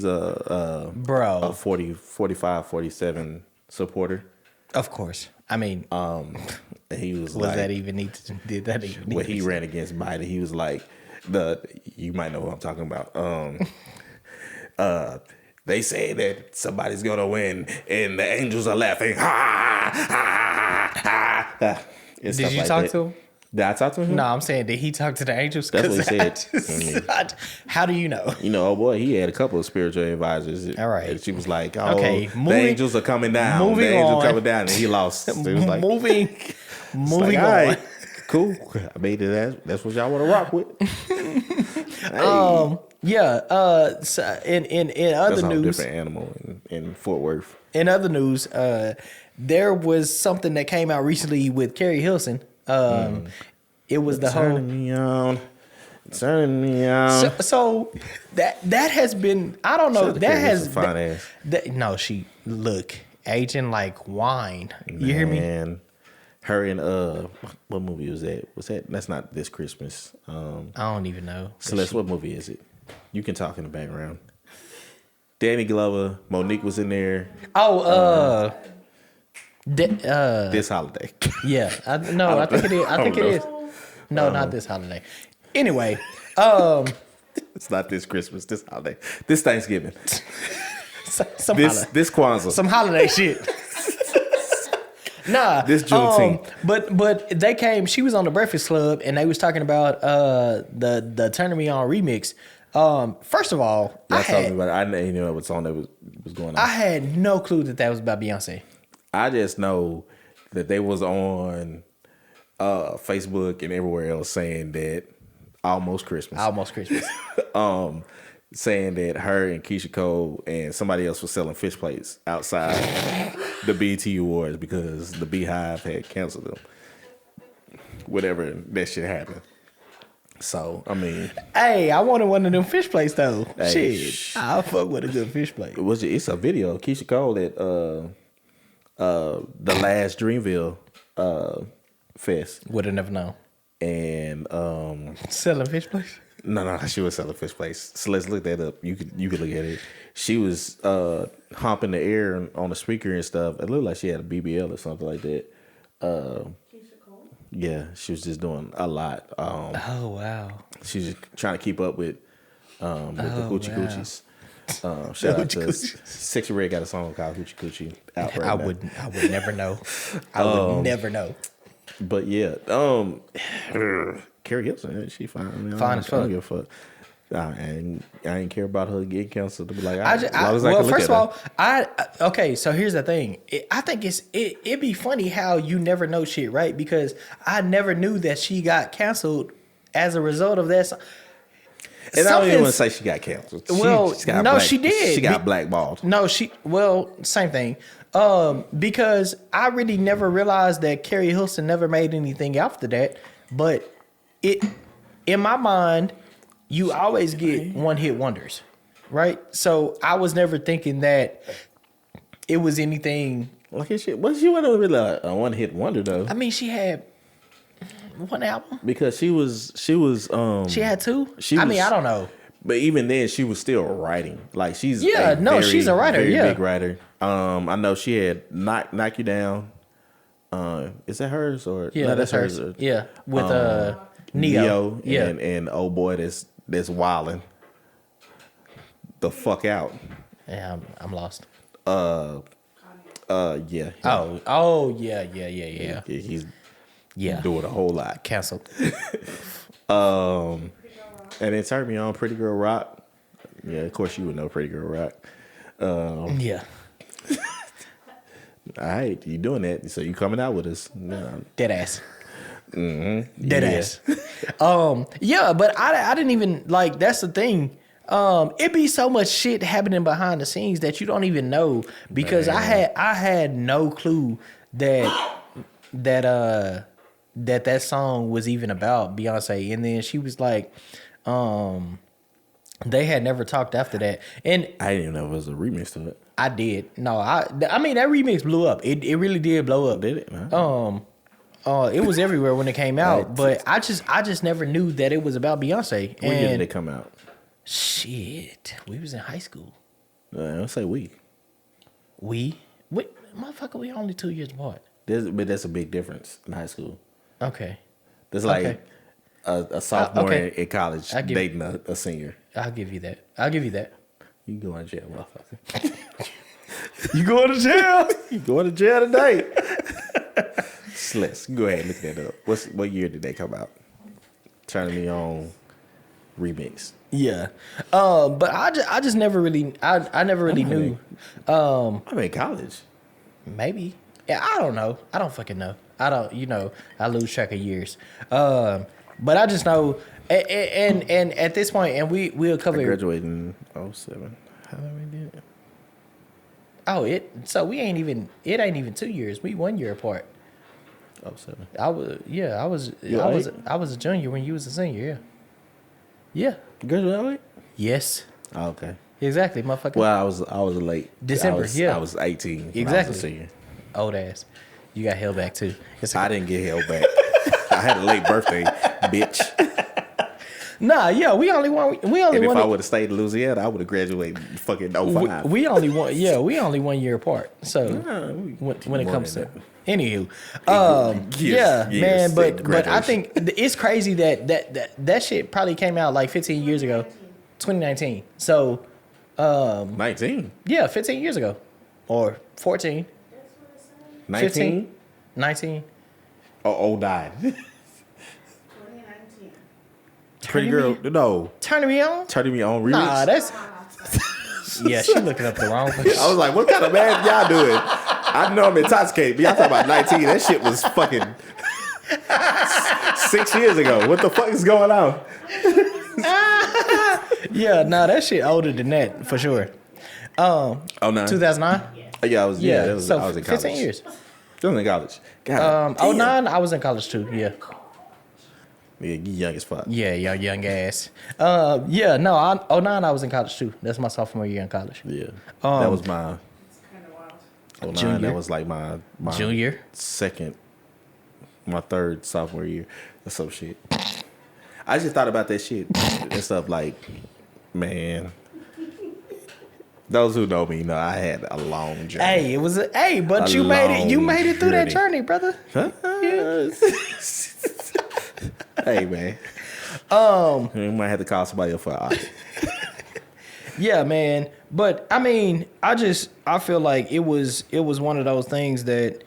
a bro, a 40, 45, 47 supporter. Of course. I mean, he was like, that even need to, did that even need when he ran against Biden, he was like, you might know what I'm talking about. They say that somebody's gonna win, and the angels are laughing. Ha ha ha! Did you talk to him? Did I talk to him? No, I'm saying, did he talk to the angels? That's what he said. How do you know? Oh boy, he had a couple of spiritual advisors. All right. And she was like, okay, the angels are coming down. The angels are coming down, and he lost. So he was like, moving like, on. All right, cool. I made it. That's what y'all want to rock with. Hey. Yeah. So in other news, a different animal in Fort Worth. In other news, there was something that came out recently with Carrie Hilson. It was the whole turning me on. So that has been, I don't know, that has fine ass. No, she look aging like wine. You hear me? Her and what movie was that? That's not This Christmas. I don't even know. Celeste, what movie is it? You can talk in the background. Danny Glover, Monique was in there. This holiday. Yeah, I think it is. I think it is. No, not this holiday. Anyway, it's not this Christmas. This holiday. This Thanksgiving. This Kwanzaa. Some holiday shit. Nah, this Juneteenth. But they came. She was on the Breakfast Club, and they was talking about the Turn Me On remix. First of all, I didn't know what song that was going on. I had no clue that was about Beyonce. I just know that they was on Facebook and everywhere else saying that Almost Christmas. Saying that her and Keisha Cole and somebody else was selling fish plates outside the BET Awards because the Beehive had canceled them. Whatever that shit happened. So, I mean... Hey, I wanted one of them fish plates, though. Hey, shit. I'll fuck with a good fish plate. It's a video of Keisha Cole at the last Dreamville fest. Would have never known. And... selling fish plates? No, she was selling fish plates. So let's look that up. You could look at it. She was humping the air on the speaker and stuff. It looked like she had a BBL or something like that. Yeah, she was just doing a lot. Oh wow! She's just trying to keep up with the Hoochie Coochies. Shout out to Sexy Red got a song called Hoochie Coochie out right now. I would never know. I would never know. But yeah, Carrie Hilson, she fine. I mean, fine as fuck. I don't give a fuck. And I ain't care about her getting canceled. To be like, first of all, okay. So here's the thing. I think it'd be funny how you never know shit, right? Because I never knew that she got canceled as a result of that. And I don't even want to say she got canceled. She did. She got blackballed. No, same thing. Because I really never realized that Carrie Hilson never made anything after that. But in my mind, you always get one-hit wonders, right? So I was never thinking that it was anything. Well, she wasn't really a one-hit wonder though. I mean, she had one album because she had two. I don't know. But even then, she was still writing. Like she's she's a writer. Very big writer. I know she had knock You Down. Is that hers or no? That's hers. Yeah, with Neo. Yeah, and old boy that's wilding the fuck out. Yeah, I'm lost. Yeah. Oh, yeah. He's doing a whole lot. Canceled. And then Turn Me On, Pretty Girl Rock. Yeah, of course you would know Pretty Girl Rock. Yeah. All right, you doing that? So you coming out with us? No. Dead ass. Mm-hmm. Dead ass. Yeah, but I didn't even like. That's the thing. It be so much shit happening behind the scenes that you don't even know because I had no clue that song was even about Beyonce, and then she was like, they had never talked after that, and I didn't even know it was a remix to it. I did. No, I mean that remix blew up. It really did blow up. Did it? It was everywhere when it came out, but I just never knew that it was about Beyonce. When year did it come out? Shit, we was in high school. Let's say we. Wait, motherfucker, we only 2 years apart. But that's a big difference in high school. Okay. There's like a sophomore in college dating a senior. I'll give you that. You going to jail, motherfucker. You going to jail? You going to jail today? Let's go ahead and look that up. What year did they come out? Turn Me On remix. Yeah. But I just never really I never really knew. I'm in college. Maybe. Yeah, I don't know. I don't fucking know. I don't, I lose track of years. But I just know and at this point, and we'll cover. I graduated in 07. How did we do it? Oh, it ain't even 2 years. We 1 year apart. 07. I was a junior when you was a senior. Yeah. You graduated? Yes. Oh, okay. Exactly, motherfucker. Well, I was late. December. I was 18. Exactly. When I was a senior. Old ass. You got held back too. I didn't get held back. I had a late birthday, bitch. Nah, yeah, we only and if I would have stayed in Louisiana, I would have graduated fucking 05. We only 1 year apart. So when it comes to anywho, man, but I think it's crazy that shit probably came out like 15 years ago, 2019. So 19. Yeah, 15 years ago or 14. 19? 19. Oh, died. Pretty girl, no. Turning Me On? Turning Me On remix? Nah, that's... Yeah, she looking up the wrong thing. I was like, what kind of math y'all doing? I know I'm intoxicated, but y'all talking about 19. That shit was fucking 6 years ago. What the fuck is going on? Yeah, nah, that shit older than that, for sure. 09? 2009? Yeah, I was in college. 15 years. I was in college. God, 09, I was in college too, yeah. Yeah, you young as fuck. Yeah, young ass. 09, I was in college too. That's my sophomore year in college. Yeah. That was my... 09, junior. That was like my junior? My third sophomore year. Or some shit. I just thought about that shit and stuff like, man... Those who know me know I had a long journey. Hey, but you made it through that journey, brother. Huh? Yeah. Hey, man. You might have to call somebody up for an audit. Yeah, man. But I mean, I feel like it was one of those things that,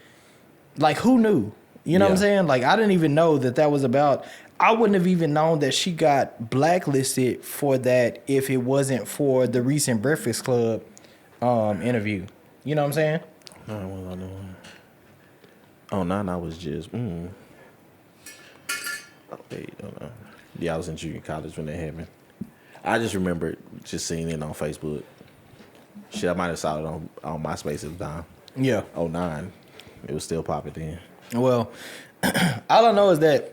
like, who knew? You know what I'm saying? Like, I didn't even know that was about. I wouldn't have even known that she got blacklisted for that if it wasn't for the recent Breakfast Club interview. You know what I'm saying? No, what was I doing? Oh, no, I was just. Oh, wait, no. Yeah, I was in junior college when that happened. I just remember just seeing it on Facebook. Shit, I might have saw it on MySpace at the time. Yeah. 09. It was still popping then. Well, all I know is that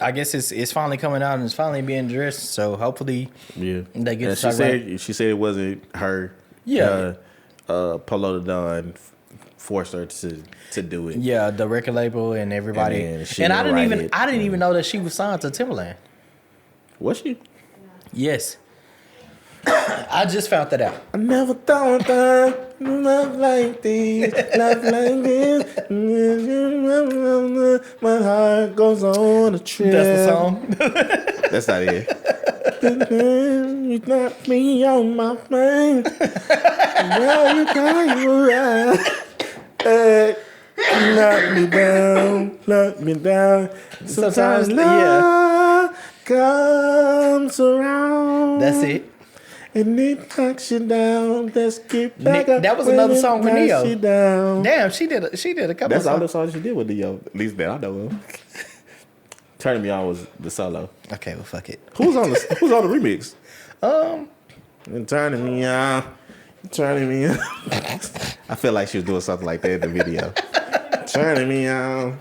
I guess it's finally coming out and it's finally being addressed. So hopefully, they get to talk about it. She said it wasn't her. Yeah. Polo Don forced her to do it. Yeah, the record label and everybody. And I didn't even know that she was signed to Timberland. Was she? Yes. I just found that out. I never thought that love like this, love like this. My heart goes on a trip. That's the song? That's not it. You knock me on my face. Now you cry around. Knock me down. Sometimes love comes around. That's it. And it knocks you down. Let's get back up. That was another song for Neo. Down. Damn, she did a couple. That's all the songs she did with Neo. At least that I know of. Turning Me On was the solo. Okay, well, fuck it. Who's on the remix? And Turning Me On. Turning Me On. I feel like she was doing something like that in the video. Turning Me On.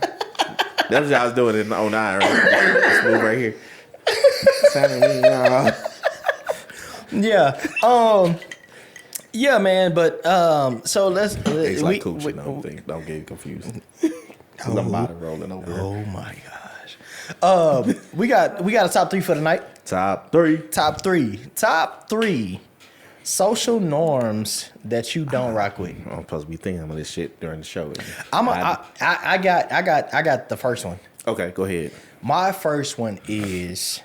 That's what I was doing in 09, right? This move right here. Turning Me On. Yeah. Yeah, man. But so let's. It's like Cooch, don't get you confused. I'm body rolling over here. Oh my gosh. We got a top 3 for the night. Top three. Social norms that you don't rock with. I'm supposed to be thinking of this shit during the show. I got the first one. Okay, go ahead. My first one is,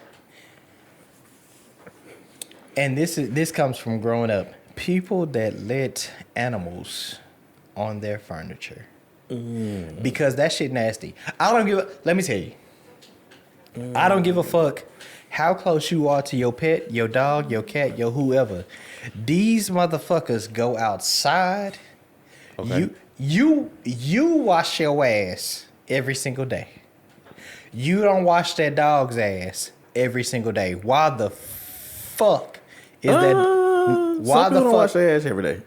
and this comes from growing up. People that let animals on their furniture. Because that shit nasty. Let me tell you. I don't give a fuck how close you are to your pet, your dog, your cat, your whoever. These motherfuckers go outside. Okay. You wash your ass every single day. You don't wash that dog's ass every single day. Why the fuck is that? Why some people don't wash their ass every day?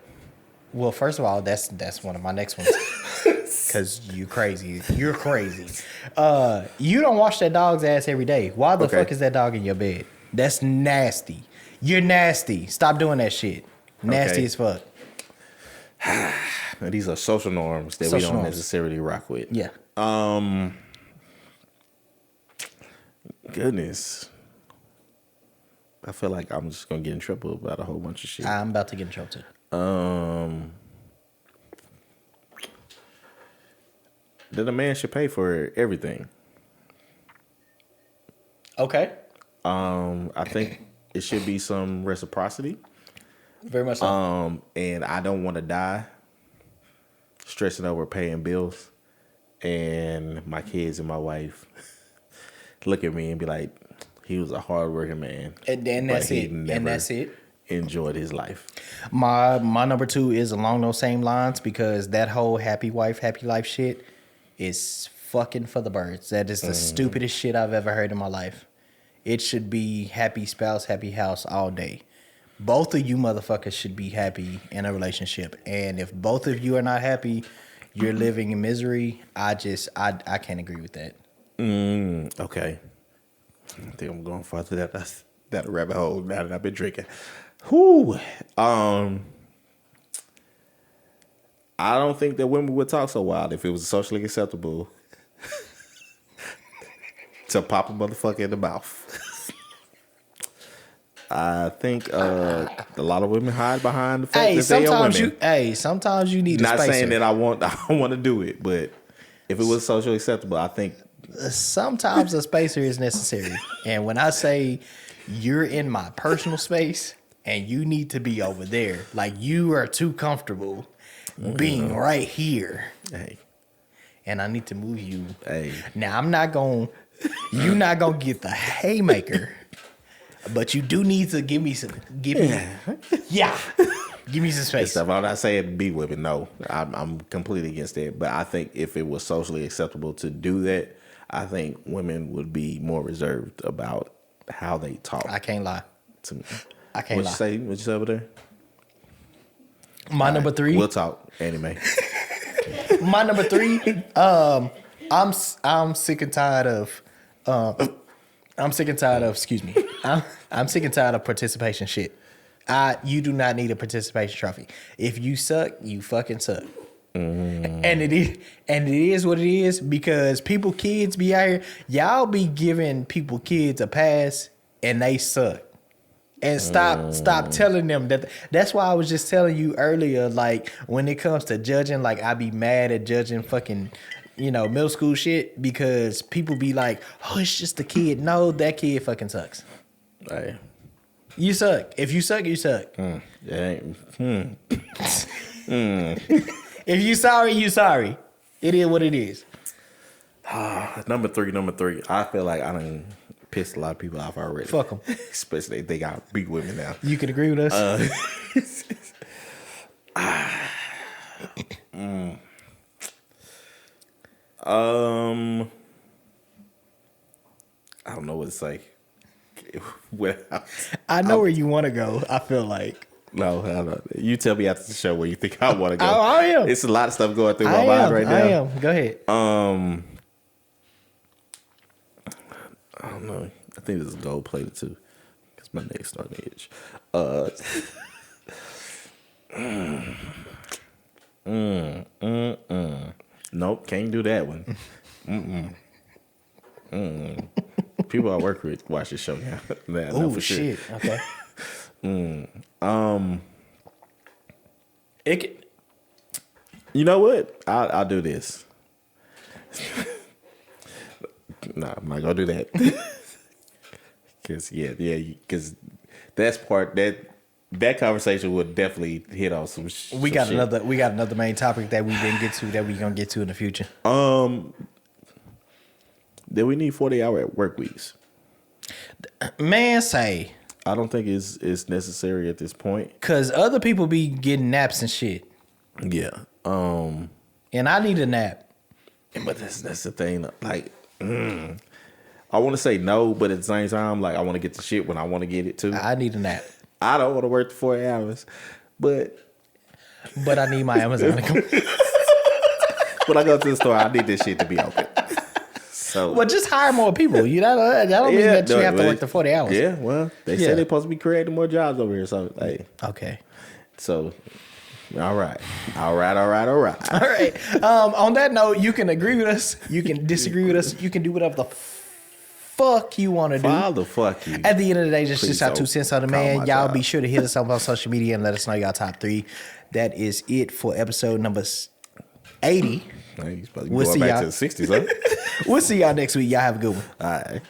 Well, first of all, that's one of my next ones. Cause you crazy. You're crazy. You don't wash that dog's ass every day. Why the fuck is that dog in your bed? That's nasty. You're nasty. Stop doing that shit. Nasty as fuck. These are social norms that we don't necessarily rock with. Yeah. Goodness. I feel like I'm just gonna get in trouble about a whole bunch of shit. I'm about to get in trouble too. That a man should pay for everything. Okay. I think it should be some reciprocity. Very much so. And I don't want to die stressing over paying bills, and my kids and my wife look at me and be like, he was a hardworking man. And that's it. And that's it. Enjoyed his life. My number 2 is along those same lines, because that whole happy wife, happy life shit is fucking for the birds. That is the stupidest shit I've ever heard in my life. It should be happy spouse, happy house all day. Both of you motherfuckers should be happy in a relationship. And if both of you are not happy, you're living in misery. I can't agree with that. Okay. I think I'm going farther that rabbit hole now that I've been drinking. Whew. I don't think that women would talk so wild if it was socially acceptable to pop a motherfucker in the mouth. I think a lot of women hide behind the fact that they are women. Sometimes you need a spacer. Not saying that I want to do it, but if it was socially acceptable, I think sometimes a spacer is necessary. And when I say you're in my personal space and you need to be over there, like you are too comfortable being right here. Hey. And I need to move you. Hey. Now you're not gonna get the haymaker, but you do need to give me some space. I'm not saying be with it. No, I'm completely against that. But I think if it was socially acceptable to do that, I think women would be more reserved about how they talk. I can't lie. To me. I can't lie. What you say over there? My number 3. We'll talk anime. My number 3. I'm sick and tired of. I'm sick and tired of. Excuse me. I'm sick and tired of participation shit. You do not need a participation trophy. If you suck, you fucking suck. And it is what it is, because kids be out here. Y'all be giving kids a pass and they suck. And stop telling them that. That's why I was just telling you earlier, like when it comes to judging, like I be mad at judging fucking, middle school shit, because people be like, oh, it's just a kid. No, that kid fucking sucks. Hey. You suck. If you suck, you suck. If you sorry, you sorry. It is what it is. Number three. I feel like I done pissed a lot of people off already. Fuck them. Especially they got big women now. You can agree with us? I don't know what to say. I know where you want to go. I feel like. No, I don't. You tell me after the show where you think I want to go. I am. It's a lot of stuff going through my mind right now. I am. Go ahead. I don't know. I think this is gold plated too, because my neck's starting to itch. Nope, can't do that one. People I work with watch this show now. Oh shit! Sure. Okay. You know what? I'll do this. Nah, I'm not gonna do that. Cause because that's part that conversation would definitely hit on some. We got another main topic that we didn't get to that we gonna get to in the future. Do we need 40-hour work weeks? Man, say. I don't think it's necessary at this point. Cause other people be getting naps and shit. Yeah. And I need a nap. But that's the thing. Like, I want to say no, but at the same time, like I want to get the shit when I want to get it too. I need a nap. I don't want to work the 40 hours, but I need my Amazon to come. When I go to the store, I need this shit to be open. So, well, just hire more people. You know, I don't mean that you have to work the 40 hours. Yeah, well, they said they're supposed to be creating more jobs over here. So, like, okay. So, all right. All right. On that note, you can agree with us. You can disagree with us. You can do whatever the fuck you want to do. The fuck you. At the end of the day, just our 2 cents on the man. Y'all be sure to hit us up on social media and let us know y'all top 3. That is it for episode number 80. We'll see back y'all. to the 60s, huh? We'll see y'all next week. Y'all have a good one. All right.